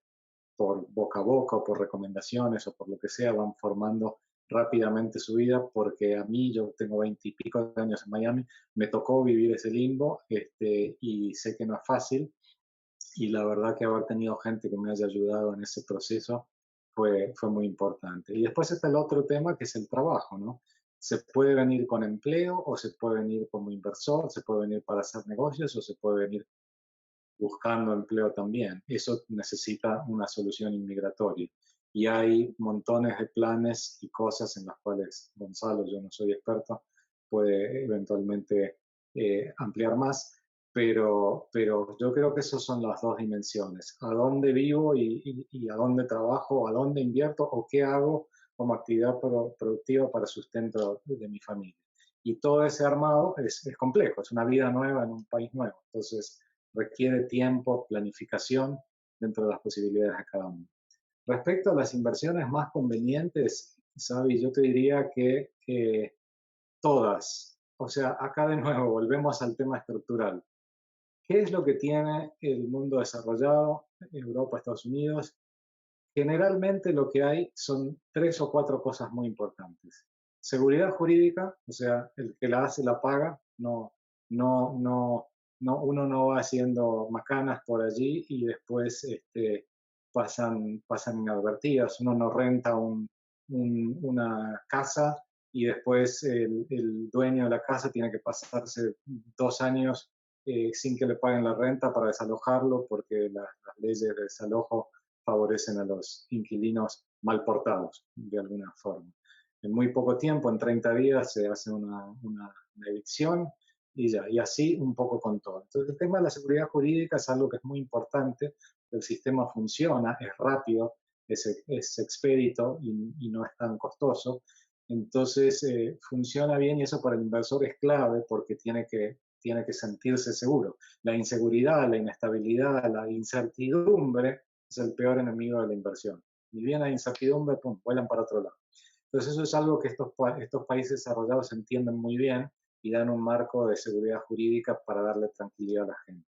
por boca a boca o por recomendaciones o por lo que sea van formando rápidamente su vida, porque a mí, yo tengo 20 y pico de años en Miami, me tocó vivir ese limbo, y sé que no es fácil, y la verdad que haber tenido gente que me haya ayudado en ese proceso fue muy importante. Y después está el otro tema, que es el trabajo, ¿no? Se puede venir con empleo, o se puede venir como inversor, se puede venir para hacer negocios, o se puede venir buscando empleo también. Eso necesita una solución inmigratoria. Y hay montones de planes y cosas en las cuales Gonzalo, yo no soy experto, puede eventualmente ampliar más, pero yo creo que esas son las dos dimensiones: a dónde vivo y a dónde trabajo, a dónde invierto o qué hago como actividad productiva para sustento de mi familia. Y todo ese armado es complejo, es una vida nueva en un país nuevo. Entonces, requiere tiempo, planificación dentro de las posibilidades de cada uno. Respecto a las inversiones más convenientes, Sabi, yo te diría que todas. O sea, acá de nuevo volvemos al tema estructural. ¿Qué es lo que tiene el mundo desarrollado, Europa, Estados Unidos? Generalmente lo que hay son 3 o 4 cosas muy importantes. Seguridad jurídica, o sea, el que la hace la paga, no, no, uno no va haciendo macanas por allí y después pasan inadvertidas. Uno no renta una casa y después el dueño de la casa tiene que pasarse 2 años sin que le paguen la renta para desalojarlo, porque las leyes de desalojo favorecen a los inquilinos mal portados, de alguna forma. En muy poco tiempo, en 30 días, se hace una evicción y ya, y así un poco con todo. Entonces, el tema de la seguridad jurídica es algo que es muy importante. El sistema funciona, es rápido, es expedito y no es tan costoso. Entonces, funciona bien, y eso para el inversor es clave, porque tiene que sentirse seguro. La inseguridad, la inestabilidad, la incertidumbre es el peor enemigo de la inversión. Y bien hay incertidumbre, pum, vuelan para otro lado. Entonces eso es algo que estos países desarrollados entienden muy bien y dan un marco de seguridad jurídica para darle tranquilidad a la gente.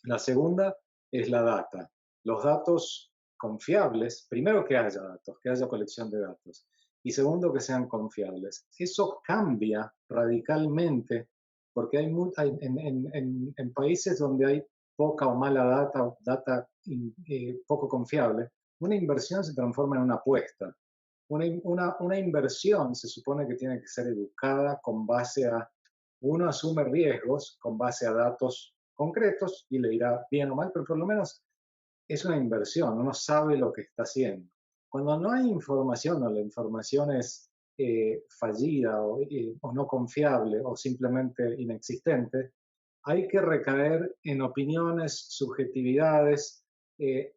La segunda es la data. Los datos confiables, primero que haya datos, que haya colección de datos, y segundo que sean confiables. Eso cambia radicalmente, porque en países donde hay poca o mala data poco confiable, una inversión se transforma en una apuesta. Una inversión se supone que tiene que ser educada con base a, uno asume riesgos con base a datos concretos y le irá bien o mal, pero por lo menos es una inversión, uno sabe lo que está haciendo. Cuando no hay información, o la información es fallida o no confiable o simplemente inexistente, hay que recaer en opiniones, subjetividades,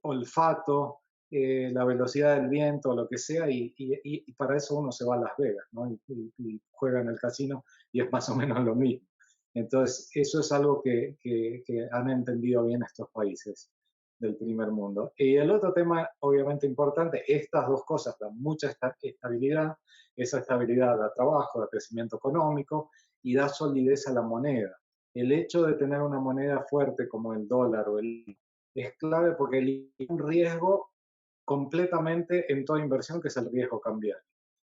olfato, la velocidad del viento, lo que sea, y para eso uno se va a Las Vegas, ¿no? Y juega en el casino, y es más o menos lo mismo. Entonces, eso es algo que han entendido bien estos países del primer mundo. Y el otro tema, obviamente importante, estas dos cosas dan mucha estabilidad. Esa estabilidad da trabajo, da crecimiento económico y da solidez a la moneda. El hecho de tener una moneda fuerte como el dólar es clave, porque elimina un riesgo completamente en toda inversión, que es el riesgo cambiario.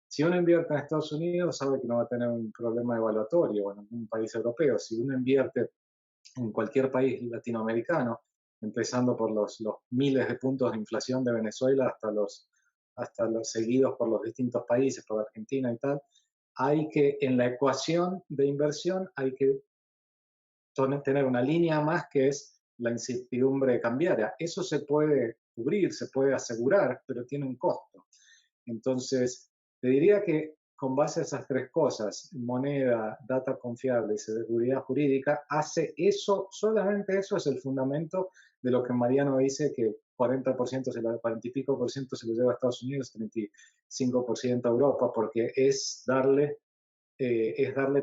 Si uno invierte en Estados Unidos, sabe que no va a tener un problema evaluatorio, o en un país europeo. Si uno invierte en cualquier país latinoamericano, empezando por los miles de puntos de inflación de Venezuela hasta los seguidos por los distintos países, por Argentina y tal, en la ecuación de inversión hay que tener una línea más, que es la incertidumbre cambiaria. Eso se puede cubrir, se puede asegurar, pero tiene un costo. Entonces, te diría que con base a esas 3 cosas, moneda, data confiable y seguridad jurídica, hace eso, solamente eso es el fundamento de lo que Mariano dice, que 40% y pico por ciento se lo lleva a Estados Unidos, 35% a Europa, porque es darle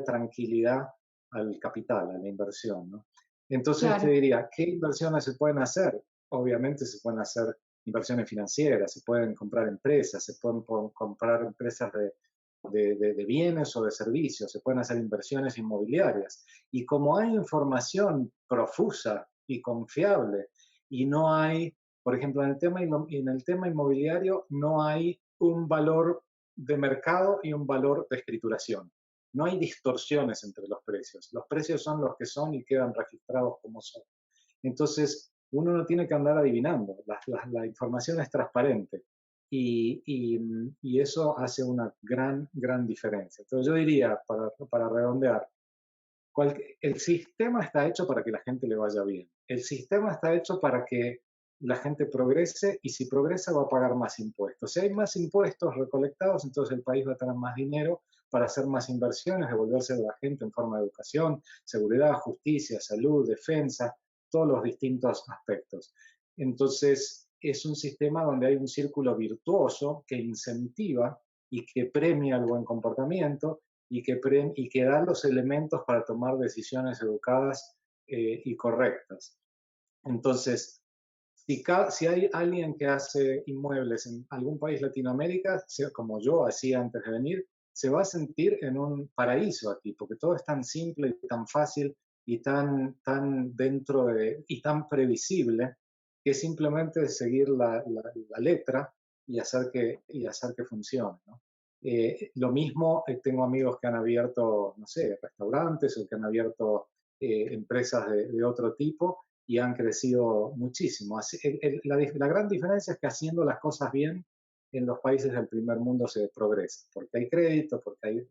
tranquilidad al capital, a la inversión, ¿no? Entonces te
Claro.
diría, ¿qué inversiones se pueden hacer? obviamente se pueden hacer inversiones financieras, se pueden comprar empresas, se pueden comprar empresas de bienes o de servicios, se pueden hacer inversiones inmobiliarias. Y como hay información profusa y confiable y no hay, por ejemplo, en el tema inmobiliario no hay un valor de mercado y un valor de escrituración. No hay distorsiones entre los precios. Los precios son los que son y quedan registrados como son. Entonces, uno no tiene que andar adivinando. La información es transparente y eso hace una gran diferencia. Entonces, yo diría, para redondear, el sistema está hecho para que la gente le vaya bien. El sistema está hecho para que la gente progrese y si progresa va a pagar más impuestos. Si hay más impuestos recolectados, entonces el país va a tener más dinero para hacer más inversiones, devolverse a la gente en forma de educación, seguridad, justicia, salud, defensa, todos los distintos aspectos. Entonces, es un sistema donde hay un círculo virtuoso que incentiva y que premia el buen comportamiento y que da los elementos para tomar decisiones educadas y correctas. Entonces, si hay alguien que hace inmuebles en algún país de Latinoamérica, como yo hacía antes de venir, se va a sentir en un paraíso aquí, porque todo es tan simple y tan fácil y tan y tan previsible que es simplemente seguir la letra y hacer que funcione, ¿no? Lo mismo, tengo amigos que han abierto, no sé, restaurantes o que han abierto empresas de otro tipo y han crecido muchísimo. La gran diferencia es que haciendo las cosas bien en los países del primer mundo se progresa, porque hay crédito,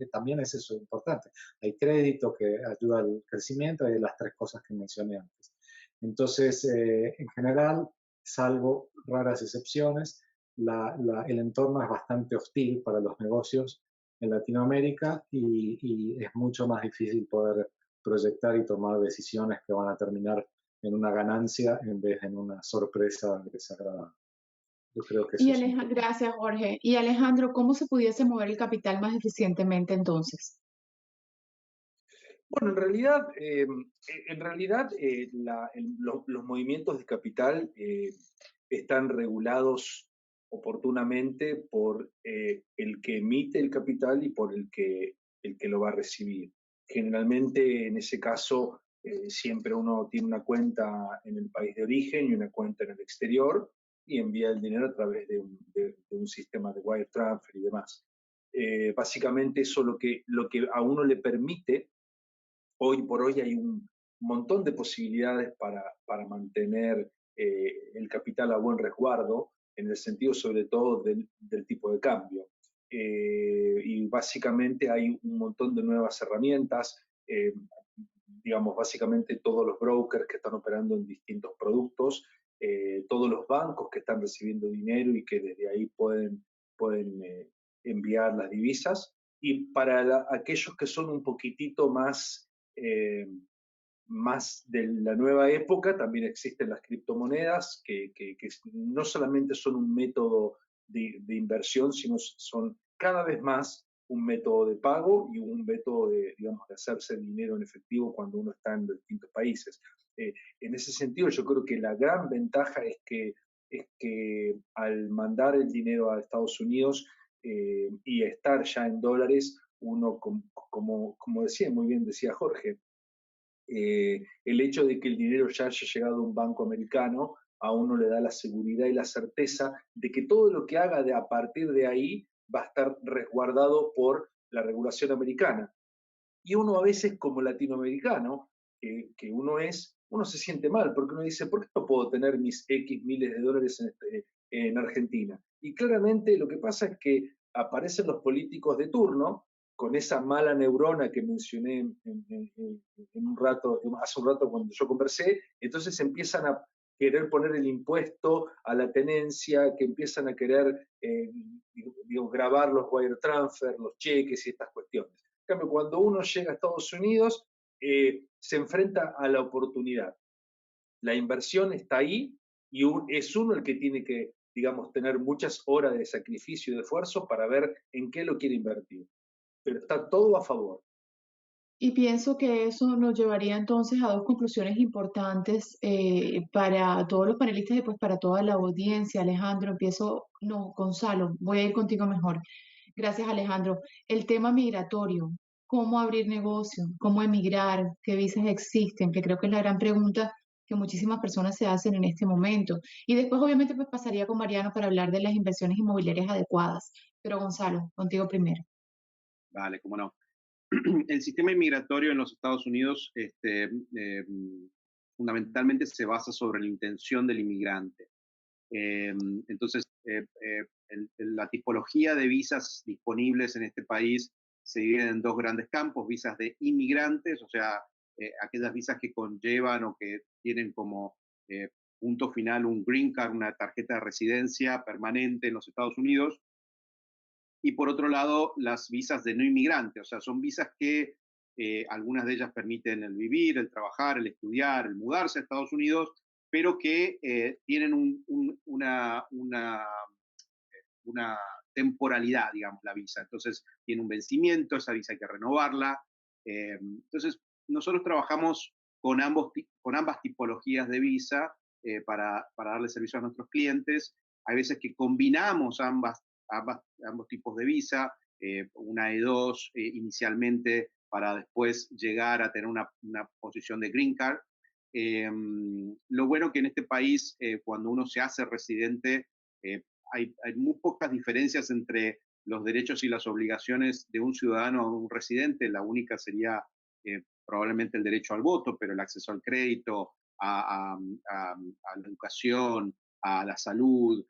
también es eso importante, hay crédito que ayuda al crecimiento y de las tres cosas que mencioné antes. Entonces, en general, salvo raras excepciones, el entorno es bastante hostil para los negocios en Latinoamérica y es mucho más difícil poder proyectar y tomar decisiones que van a terminar en una ganancia en vez de en una sorpresa desagradable. Yo creo que eso es
Gracias, Jorge. Y Alejandro, ¿cómo se pudiese mover el capital más eficientemente entonces?
Bueno, en realidad los movimientos de capital están regulados oportunamente por el que emite el capital y por el que lo va a recibir. Generalmente, en ese caso, siempre uno tiene una cuenta en el país de origen y una cuenta en el exterior y envía el dinero a través de un sistema de wire transfer y demás. Básicamente eso lo que a uno le permite. Hoy por hoy hay un montón de posibilidades para mantener el capital a buen resguardo, en el sentido sobre todo del tipo de cambio. Y básicamente hay un montón de nuevas herramientas, digamos, básicamente todos los brokers que están operando en distintos productos, todos los bancos que están recibiendo dinero y que desde ahí pueden enviar las divisas. Y para aquellos que son un poquitito más de la nueva época, también existen las criptomonedas, que no solamente son un método de inversión, sino son cada vez más un método de pago y un método digamos, de hacerse dinero en efectivo cuando uno está en distintos países. En ese sentido, yo creo que la gran ventaja es que al mandar el dinero a Estados Unidos y estar ya en dólares, uno, como decía, muy bien decía Jorge, el hecho de que el dinero ya haya llegado a un banco americano a uno le da la seguridad y la certeza de que todo lo que haga a partir de ahí va a estar resguardado por la regulación americana. Y uno a veces como latinoamericano, que uno se siente mal porque uno dice, ¿por qué no puedo tener mis X miles de dólares en Argentina? Y claramente lo que pasa es que aparecen los políticos de turno con esa mala neurona que mencioné hace un rato cuando yo conversé, entonces empiezan a querer poner el impuesto a la tenencia, que empiezan a querer grabar los wire transfer, los cheques y estas cuestiones. En cambio, cuando uno llega a Estados Unidos, se enfrenta a la oportunidad. La inversión está ahí y es uno el que tiene que, digamos, tener muchas horas de sacrificio y de esfuerzo para ver en qué lo quiere invertir. Pero está todo a favor.
Y pienso que eso nos llevaría entonces a dos conclusiones importantes para todos los panelistas y pues para toda la audiencia. Alejandro, no, Gonzalo, voy a ir contigo mejor. Gracias, Alejandro. El tema migratorio, cómo abrir negocio, cómo emigrar, qué visas existen, que creo que es la gran pregunta que muchísimas personas se hacen en este momento. Y después, obviamente, pues pasaría con Mariano para hablar de las inversiones inmobiliarias adecuadas. Pero Gonzalo, contigo primero.
Vale, cómo no. El sistema inmigratorio en los Estados Unidos fundamentalmente se basa sobre la intención del inmigrante. Entonces, la tipología de visas disponibles en este país se divide en dos grandes campos: visas de inmigrantes, o sea, aquellas visas que conllevan o que tienen como punto final un green card, una tarjeta de residencia permanente en los Estados Unidos. Y por otro lado, las visas de no inmigrante, o sea, son visas que algunas de ellas permiten el vivir, el trabajar, el estudiar, el mudarse a Estados Unidos, pero que tienen una temporalidad, digamos, la visa. Entonces, tiene un vencimiento, esa visa hay que renovarla. Entonces, nosotros trabajamos con ambas tipologías de visa para darle servicio a nuestros clientes. Hay veces que combinamos ambos tipos de visa, una E2 inicialmente para después llegar a tener una posición de green card. Lo bueno que en este país, cuando uno se hace residente, hay muy pocas diferencias entre los derechos y las obligaciones de un ciudadano a un residente. La única sería probablemente el derecho al voto, pero el acceso al crédito, a la educación, a la salud,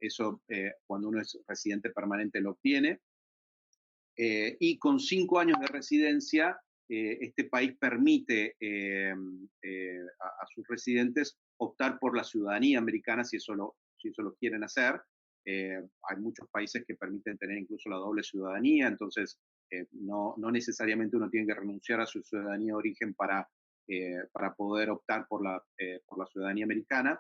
eso cuando uno es residente permanente lo obtiene. Y con 5 años de residencia, este país permite a sus residentes optar por la ciudadanía americana si eso lo quieren hacer. Hay muchos países que permiten tener incluso la doble ciudadanía, entonces no necesariamente uno tiene que renunciar a su ciudadanía de origen para poder optar por la ciudadanía americana.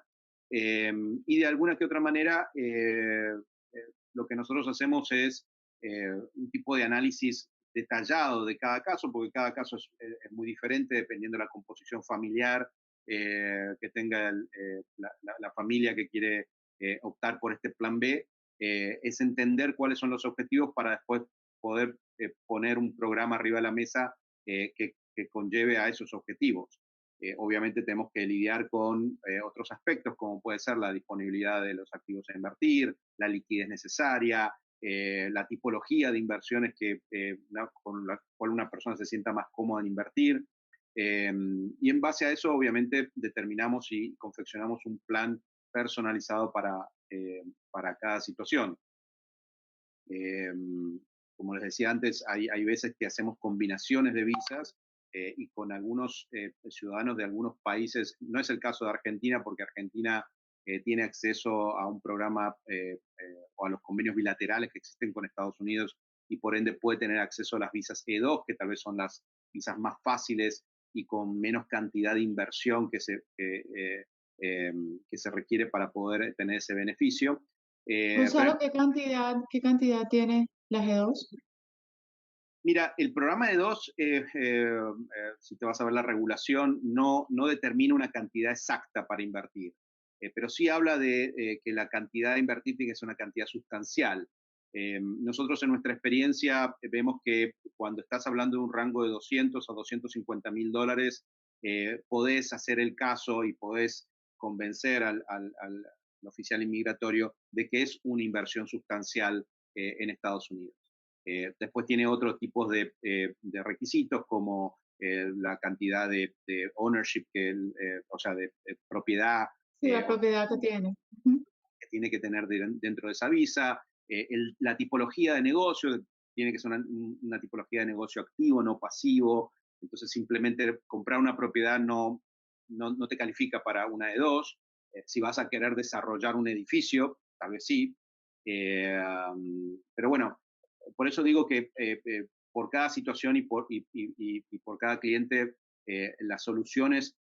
Y de alguna que otra manera, lo que nosotros hacemos es un tipo de análisis detallado de cada caso, porque cada caso es muy diferente dependiendo de la composición familiar que tenga la familia que quiere optar por este plan B. Es entender cuáles son los objetivos para después poder poner un programa arriba de la mesa que conlleve a esos objetivos. Obviamente tenemos que lidiar con otros aspectos, como puede ser la disponibilidad de los activos a invertir, la liquidez necesaria, la tipología de inversiones con la cual una persona se sienta más cómoda en invertir. Y en base a eso, obviamente, determinamos y confeccionamos un plan personalizado para cada situación. Como les decía antes, hay veces que hacemos combinaciones de visas y con algunos ciudadanos de algunos países. No es el caso de Argentina, porque Argentina tiene acceso a un programa o a los convenios bilaterales que existen con Estados Unidos y por ende puede tener acceso a las visas E2, que tal vez son las visas más fáciles y con menos cantidad de inversión que se requiere para poder tener ese beneficio.
Gonzalo, qué cantidad tiene la G2?
Mira, el programa de dos, si te vas a ver la regulación, no determina una cantidad exacta para invertir, pero sí habla de que la cantidad de invertir tiene que ser una cantidad sustancial. Nosotros en nuestra experiencia vemos que cuando estás hablando de un rango de 200 a 250 mil dólares, podés hacer el caso y podés convencer al oficial inmigratorio de que es una inversión sustancial en Estados Unidos. Después tiene otros tipos de requisitos como la cantidad de ownership, o sea, de propiedad
Sí, la propiedad que tiene. Ujú.
que tiene que tener dentro de esa visa, la tipología de negocio, tiene que ser una tipología de negocio activo, no pasivo. Entonces, simplemente comprar una propiedad no te califica para una de dos. Si vas a querer desarrollar un edificio, tal vez sí. Pero bueno, por eso digo que por cada situación y por cada cliente, las soluciones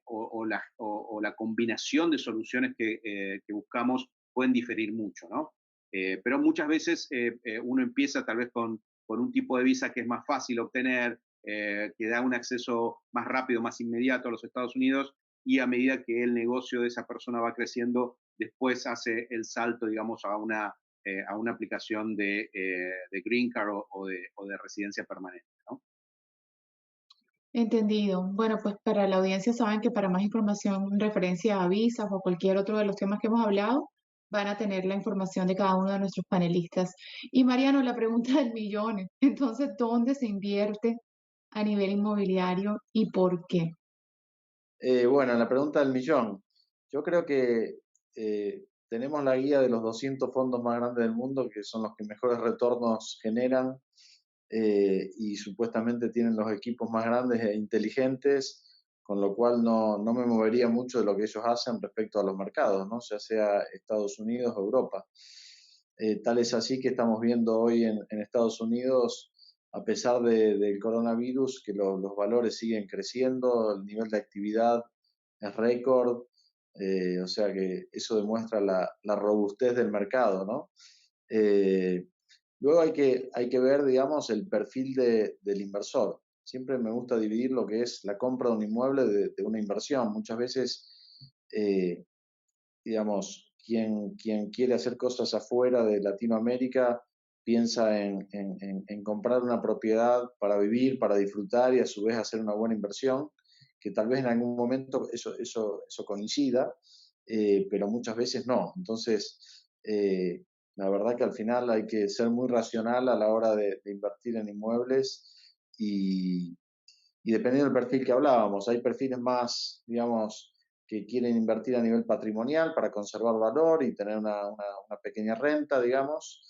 o la combinación de soluciones que buscamos pueden diferir mucho, ¿no? Pero muchas veces uno empieza tal vez con con un tipo de visa que es más fácil obtener, que da un acceso más rápido, más inmediato a los Estados Unidos, y a medida que el negocio de esa persona va creciendo, después hace el salto, digamos, a una aplicación de Green Card o de residencia permanente, ¿no?
Entendido. Bueno, pues para la audiencia saben que para más información en referencia a visas o cualquier otro de los temas que hemos hablado, van a tener la información de cada uno de nuestros panelistas. Y Mariano, la pregunta del millón. Entonces, ¿dónde se invierte a nivel inmobiliario y por qué?
Bueno, la pregunta del millón. Yo creo que tenemos la guía de los 200 fondos más grandes del mundo, que son los que mejores retornos generan y supuestamente tienen los equipos más grandes e inteligentes, con lo cual no me movería mucho de lo que ellos hacen respecto a los mercados, ¿no? Ya sea Estados Unidos o Europa. Tal es así que estamos viendo hoy en Estados Unidos, a pesar del coronavirus, que los valores siguen creciendo, el nivel de actividad es récord, o sea que eso demuestra la robustez del mercado, ¿no? Luego hay que ver, digamos, el perfil del inversor. Siempre me gusta dividir lo que es la compra de un inmueble de una inversión. Muchas veces, digamos, quien quiere hacer cosas afuera de Latinoamérica piensa en comprar una propiedad para vivir, para disfrutar y a su vez hacer una buena inversión, que tal vez en algún momento eso coincida, pero muchas veces no. Entonces, la verdad que al final hay que ser muy racional a la hora de invertir en inmuebles y dependiendo del perfil que hablábamos, hay perfiles más, digamos, que quieren invertir a nivel patrimonial para conservar valor y tener una pequeña renta, digamos,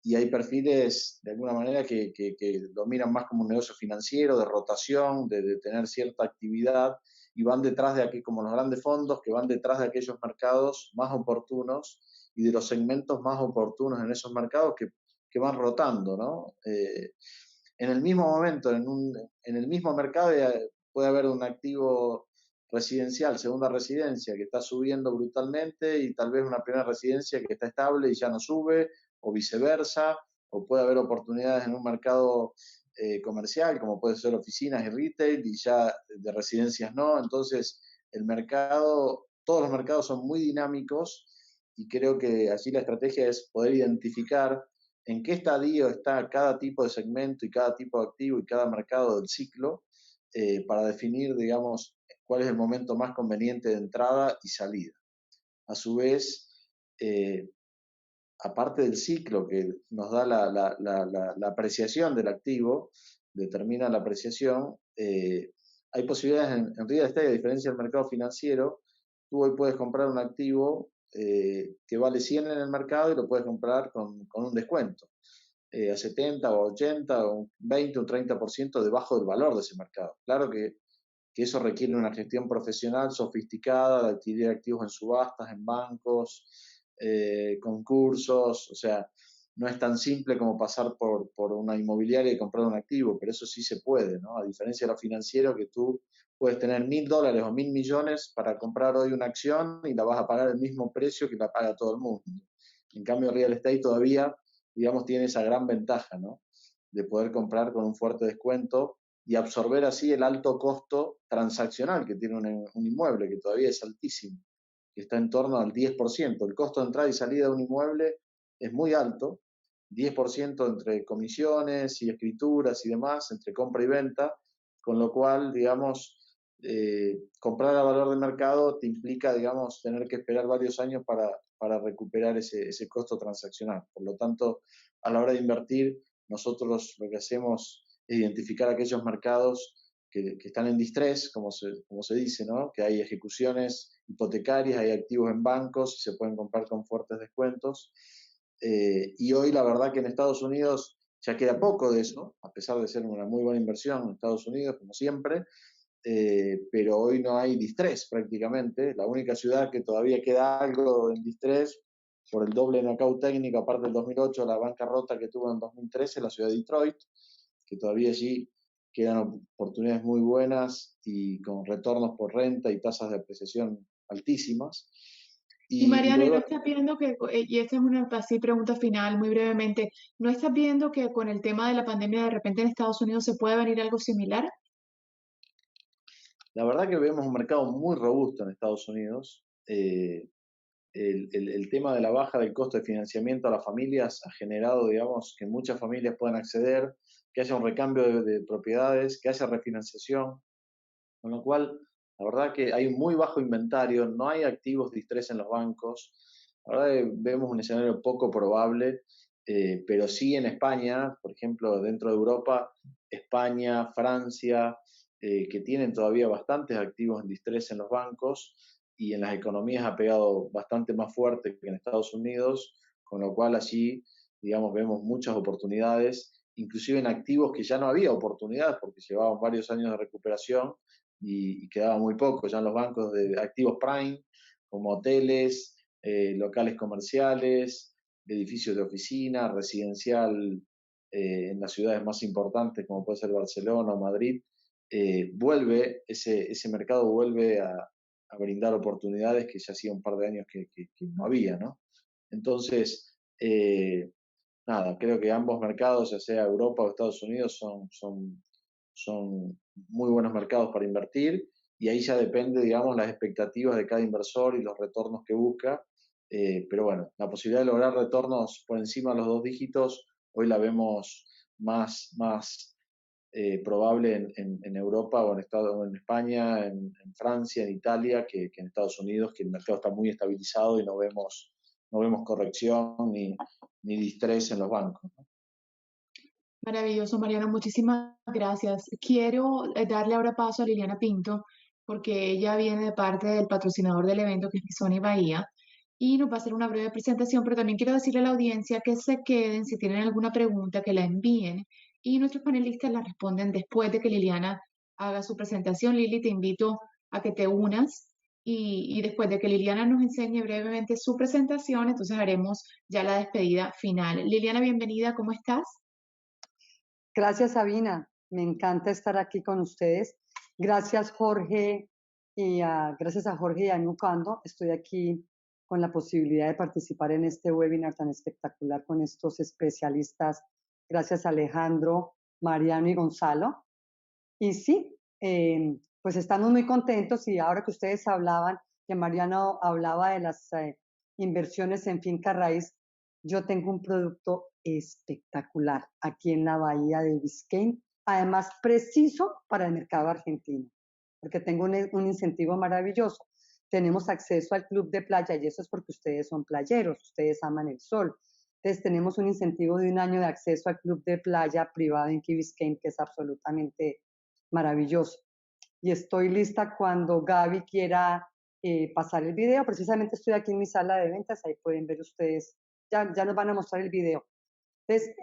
y hay perfiles de alguna manera que lo miran más como un negocio financiero, de rotación, de tener cierta actividad y van detrás de aquí, como los grandes fondos, que van detrás de aquellos mercados más oportunos y de los segmentos más oportunos en esos mercados que van rotando, ¿no? En el mismo momento, en el mismo mercado puede haber un activo residencial, segunda residencia, que está subiendo brutalmente y tal vez una primera residencia que está estable y ya no sube, o viceversa, o puede haber oportunidades en un mercado comercial, como puede ser oficinas y retail, y ya de residencias no. Entonces, todos los mercados son muy dinámicos y creo que allí la estrategia es poder identificar en qué estadio está cada tipo de segmento y cada tipo de activo y cada mercado del ciclo para definir, digamos, cuál es el momento más conveniente de entrada y salida. A su vez, aparte del ciclo que nos da la apreciación del activo, determina la apreciación, hay posibilidades en real estate, a diferencia del mercado financiero, tú hoy puedes comprar un activo que vale 100 en el mercado y lo puedes comprar con un descuento. A 70 o 80 o un 20 o un 30% debajo del valor de ese mercado. Claro que eso requiere una gestión profesional sofisticada de adquirir activos en subastas, en bancos, concursos, o sea, no es tan simple como pasar por una inmobiliaria y comprar un activo, pero eso sí se puede, ¿no? A diferencia de lo financiero, que tú puedes tener $1.000 o 1.000 millones para comprar hoy una acción y la vas a pagar el mismo precio que la paga todo el mundo. En cambio, real estate todavía, digamos, tiene esa gran ventaja, ¿no? De poder comprar con un fuerte descuento y absorber así el alto costo transaccional que tiene un inmueble, que todavía es altísimo, que está en torno al 10%. El costo de entrada y salida de un inmueble es muy alto, 10% entre comisiones y escrituras y demás, entre compra y venta, con lo cual, digamos, comprar a valor de mercado te implica, digamos, tener que esperar varios años para recuperar ese costo transaccional. Por lo tanto, a la hora de invertir, nosotros lo que hacemos es identificar aquellos mercados que están en distrés, como se dice, ¿no? Que hay ejecuciones hipotecarias, hay activos en bancos y se pueden comprar con fuertes descuentos. Y hoy la verdad que en Estados Unidos ya queda poco de eso, a pesar de ser una muy buena inversión en Estados Unidos, como siempre, pero hoy no hay distrés prácticamente. La única ciudad que todavía queda algo en distrés por el doble knockout técnico, aparte del 2008, la bancarrota que tuvo en 2013, la ciudad de Detroit, que todavía allí quedan oportunidades muy buenas y con retornos por renta y tasas de apreciación altísimas.
Y
Y
Mariano, ¿y no
luego,
estás viendo que, y esta es una así pregunta final, muy brevemente, ¿no estás viendo que con el tema de la pandemia de repente en Estados Unidos se puede venir algo similar?
la verdad que vemos un mercado muy robusto en Estados Unidos. El tema de la baja del costo de financiamiento a las familias ha generado, digamos, que muchas familias puedan acceder, que haya un recambio de propiedades, que haya refinanciación, con lo cual, la verdad que hay un muy bajo inventario, no hay activos de estrés en los bancos. La verdad que vemos un escenario poco probable, pero sí en España, por ejemplo, dentro de Europa, España, Francia, que tienen todavía bastantes activos en distrés en los bancos y en las economías ha pegado bastante más fuerte que en Estados Unidos, con lo cual allí, digamos, vemos muchas oportunidades, inclusive en activos que ya no había oportunidades porque llevaban varios años de recuperación y quedaba muy poco ya en los bancos de activos prime, como hoteles, locales comerciales, edificios de oficina, residencial en las ciudades más importantes como puede ser Barcelona o Madrid, vuelve, ese mercado vuelve a brindar oportunidades que ya hacía un par de años que no había, ¿no? Entonces, nada, creo que ambos mercados, ya sea Europa o Estados Unidos, son muy buenos mercados para invertir y ahí ya depende, digamos, las expectativas de cada inversor y los retornos que busca. Pero bueno, la posibilidad de lograr retornos por encima de los 2 dígitos hoy la vemos más probable en Europa o en España, en Francia, en Italia, que en Estados Unidos, que el mercado está muy estabilizado y no vemos corrección ni distrés en los bancos, ¿no?
Maravilloso, Mariano, muchísimas gracias. Quiero darle ahora paso a Liliana Pinto, porque ella viene de parte del patrocinador del evento, que es Sony Bahía, y nos va a hacer una breve presentación, pero también quiero decirle a la audiencia que se queden, si tienen alguna pregunta, que la envíen, y nuestros panelistas la responden después de que Liliana haga su presentación. Lili, te invito a que te unas, y después de que Liliana nos enseñe brevemente su presentación, entonces haremos ya la despedida final. Liliana, bienvenida, ¿cómo estás?
Gracias, Sabina. Me encanta estar aquí con ustedes. Gracias, Jorge, gracias a Jorge y a Nucando. Estoy aquí con la posibilidad de participar en este webinar tan espectacular con estos especialistas. Gracias, Alejandro, Mariano y Gonzalo. Y sí, pues estamos muy contentos y ahora que ustedes hablaban, que Mariano hablaba de las inversiones en finca raíz, yo tengo un producto espectacular aquí en la bahía de Biscayne, además preciso para el mercado argentino, porque tengo un incentivo maravilloso. Tenemos acceso al club de playa y eso es porque ustedes son playeros, ustedes aman el sol. Entonces tenemos un incentivo de 1 año de acceso al club de playa privado en Key Biscayne, que es absolutamente maravilloso. Y estoy lista cuando Gaby quiera pasar el video. Precisamente estoy aquí en mi sala de ventas, ahí pueden ver ustedes, ya nos van a mostrar el video. Entonces,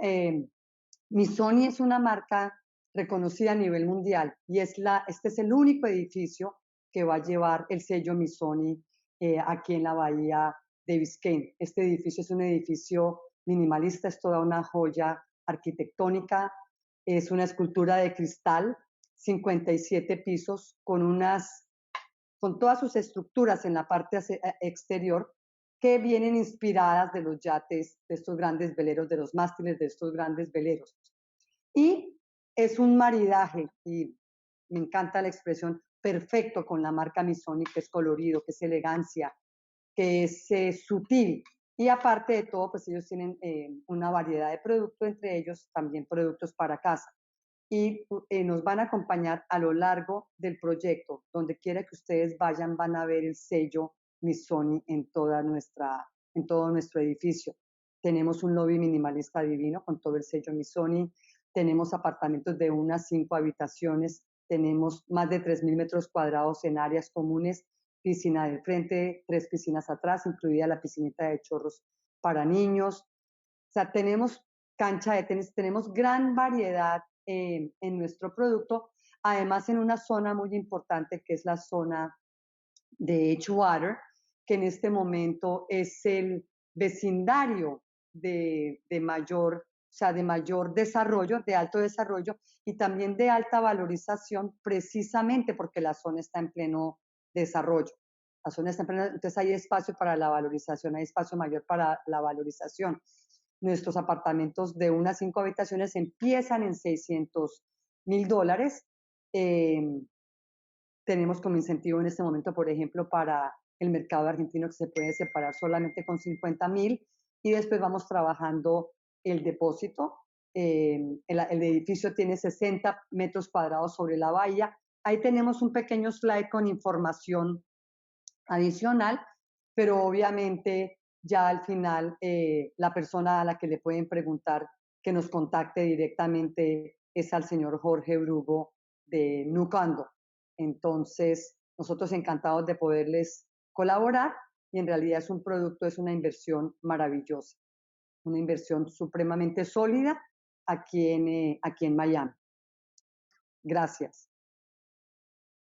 Missoni es una marca reconocida a nivel mundial y este es el único edificio que va a llevar el sello Missoni aquí en la bahía de Biscayne. Este edificio es un edificio minimalista, es toda una joya arquitectónica, es una escultura de cristal, 57 pisos, con todas sus estructuras en la parte exterior que vienen inspiradas de los yates, de estos grandes veleros, de los mástiles de estos grandes veleros. Y es un maridaje, y me encanta la expresión, perfecto con la marca Missoni, que es colorido, que es elegancia, que es sutil. Y aparte de todo, pues ellos tienen una variedad de productos, entre ellos también productos para casa. Y nos van a acompañar a lo largo del proyecto. Donde quiera que ustedes vayan, van a ver el sello Missoni en todo nuestro edificio. Tenemos un lobby minimalista divino con todo el sello Missoni. Tenemos apartamentos de 1 a 5 habitaciones. Tenemos más de 3.000 metros cuadrados en áreas comunes, piscina del frente, 3 piscinas atrás, incluida la piscinita de chorros para niños. O sea, tenemos cancha de tenis, tenemos gran variedad en nuestro producto, además en una zona muy importante que es la zona de Edgewater, que en este momento es el vecindario de mayor desarrollo, de alto desarrollo y también de alta valorización, precisamente porque la zona está en pleno desarrollo. las zonas tempranas, entonces hay espacio para la valorización, hay espacio mayor para la valorización. Nuestros apartamentos de 1 a 5 habitaciones empiezan en $600,000. Tenemos como incentivo en este momento, por ejemplo, para el mercado argentino, que se puede separar solamente con 50,000, y después vamos trabajando el depósito. El edificio tiene 60 metros cuadrados sobre la bahía. Ahí tenemos un pequeño slide con información adicional, pero obviamente ya al final la persona a la que le pueden preguntar que nos contacte directamente es al señor Jorge Brugo de Nucando. Entonces, nosotros encantados de poderles colaborar, y en realidad es un producto, es una inversión maravillosa, una inversión supremamente sólida aquí en Miami. Gracias.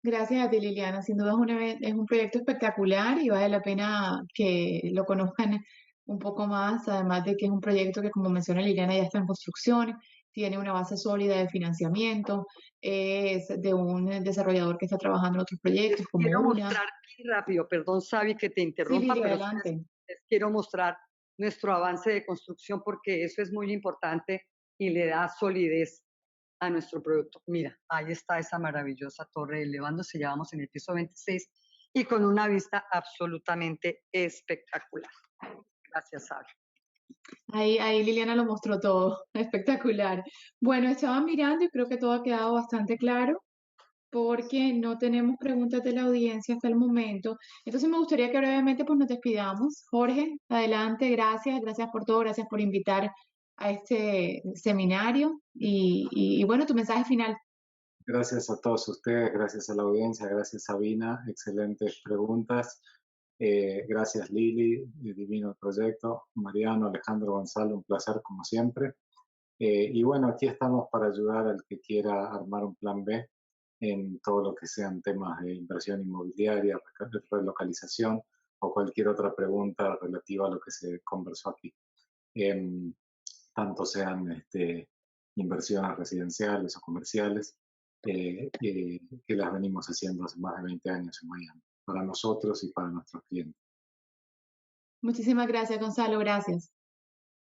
Gracias a ti, Liliana. Sin duda es un proyecto espectacular y vale la pena que lo conozcan un poco más, además de que es un proyecto que, como menciona Liliana, ya está en construcción, tiene una base sólida de financiamiento, es de un desarrollador que está trabajando en otros proyectos como
Quiero
una.
mostrar bien rápido, perdón, Sabi, que te
Sí,
interrumpa,
Lili,
pero
adelante.
les quiero mostrar nuestro avance de construcción porque eso es muy importante y le da solidez a nuestro producto. Mira, ahí está esa maravillosa torre elevándose, ya vamos en el piso 26 y con una vista absolutamente espectacular. Gracias, Sabi.
Ahí Liliana lo mostró todo, espectacular. Bueno, estaba mirando y creo que todo ha quedado bastante claro, porque no tenemos preguntas de la audiencia hasta el momento. Entonces me gustaría que brevemente pues nos despidamos. Jorge, adelante, gracias por todo, gracias por invitar a este seminario y bueno, tu mensaje final.
Gracias a todos ustedes, gracias a la audiencia, gracias Sabina, excelentes preguntas. Gracias Lili, divino el proyecto. Mariano, Alejandro, Gonzalo, un placer como siempre. Y bueno, aquí estamos para ayudar al que quiera armar un plan B en todo lo que sean temas de inversión inmobiliaria, relocalización o cualquier otra pregunta relativa a lo que se conversó aquí. Tanto sean inversiones residenciales o comerciales, que las venimos haciendo hace más de 20 años en Miami, para nosotros y para nuestros clientes.
Muchísimas gracias, Gonzalo, gracias.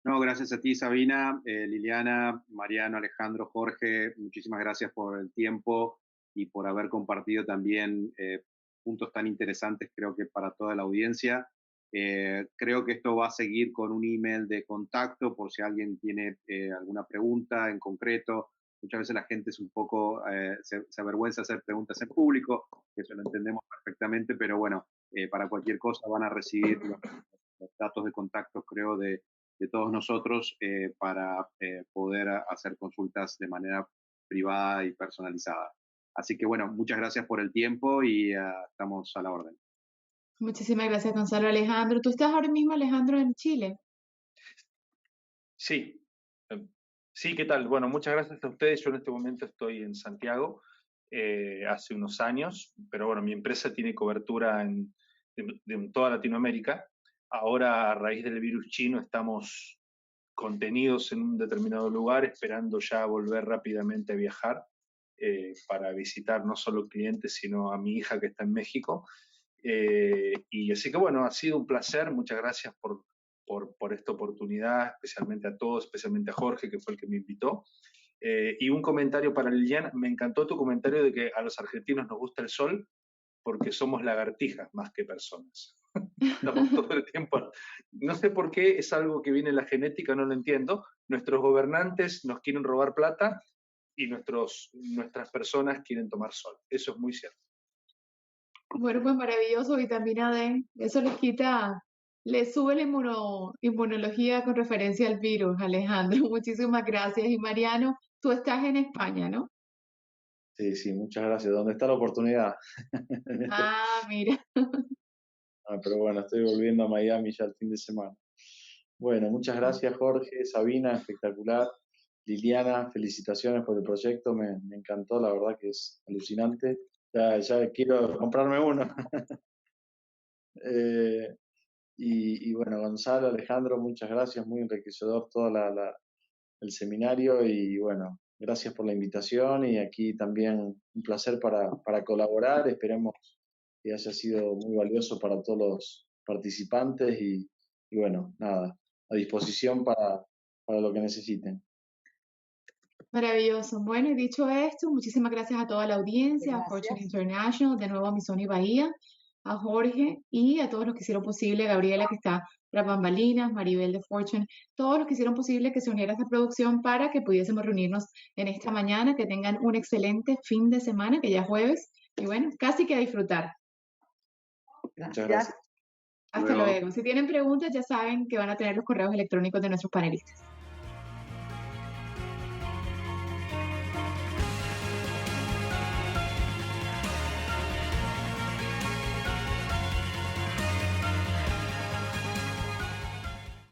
No, gracias a ti, Sabina, Liliana, Mariano, Alejandro, Jorge, muchísimas gracias por el tiempo y por haber compartido también puntos tan interesantes, creo que para toda la audiencia. Creo que esto va a seguir con un email de contacto por si alguien tiene alguna pregunta en concreto. Muchas veces la gente es un poco, se avergüenza hacer preguntas en público, eso lo entendemos perfectamente, pero bueno, para cualquier cosa van a recibir los datos de contacto, creo, de todos nosotros para poder hacer consultas de manera privada y personalizada. Así que bueno, muchas gracias por el tiempo y estamos a la orden.
Muchísimas gracias, Gonzalo. Alejandro, ¿tú estás ahora mismo, Alejandro, en Chile?
Sí. Sí, ¿qué tal? Bueno, muchas gracias a ustedes. Yo en este momento estoy en Santiago, hace unos años, pero bueno, mi empresa tiene cobertura en toda Latinoamérica. Ahora, a raíz del virus chino, estamos contenidos en un determinado lugar, esperando ya volver rápidamente a viajar para visitar no solo clientes, sino a mi hija que está en México. Y así que bueno, ha sido un placer. Muchas gracias por esta oportunidad, especialmente a todos, especialmente a Jorge, que fue el que me invitó. Y un comentario para Liliana. Me encantó tu comentario de que a los argentinos nos gusta el sol porque somos lagartijas más que personas. Estamos todo el tiempo. No sé por qué, es algo que viene en la genética, no lo entiendo. Nuestros gobernantes nos quieren robar plata y nuestras personas quieren tomar sol. Eso es muy cierto.
Bueno, pues maravilloso, vitamina D. Eso le sube la inmunología con referencia al virus, Alejandro. Muchísimas gracias. Y Mariano, tú estás en España, ¿no?
Sí, sí, muchas gracias. ¿Dónde está la oportunidad?
Ah, mira.
Pero bueno, estoy volviendo a Miami ya el fin de semana. Bueno, muchas gracias Jorge, Sabina, espectacular. Liliana, felicitaciones por el proyecto, me encantó, la verdad que es alucinante. Ya quiero comprarme uno. Y bueno, Gonzalo, Alejandro, muchas gracias, muy enriquecedor todo el seminario y bueno, gracias por la invitación y aquí también un placer para colaborar, esperemos haya sido muy valioso para todos los participantes y bueno, nada, a disposición para lo que necesiten.
Maravilloso. Bueno, y dicho esto, muchísimas gracias a toda la audiencia, a Fortune
Gracias.
International, de nuevo a Misoni Bahía, a Jorge y a todos los que hicieron posible, Gabriela que está tras bambalinas, Maribel de Fortune, todos los que hicieron posible que se uniera a esta producción para que pudiésemos reunirnos en esta mañana, que tengan un excelente fin de semana, que ya es jueves, y bueno, casi que a disfrutar.
Muchas gracias.
Hasta luego. Si tienen preguntas, ya saben que van a tener los correos electrónicos de nuestros panelistas.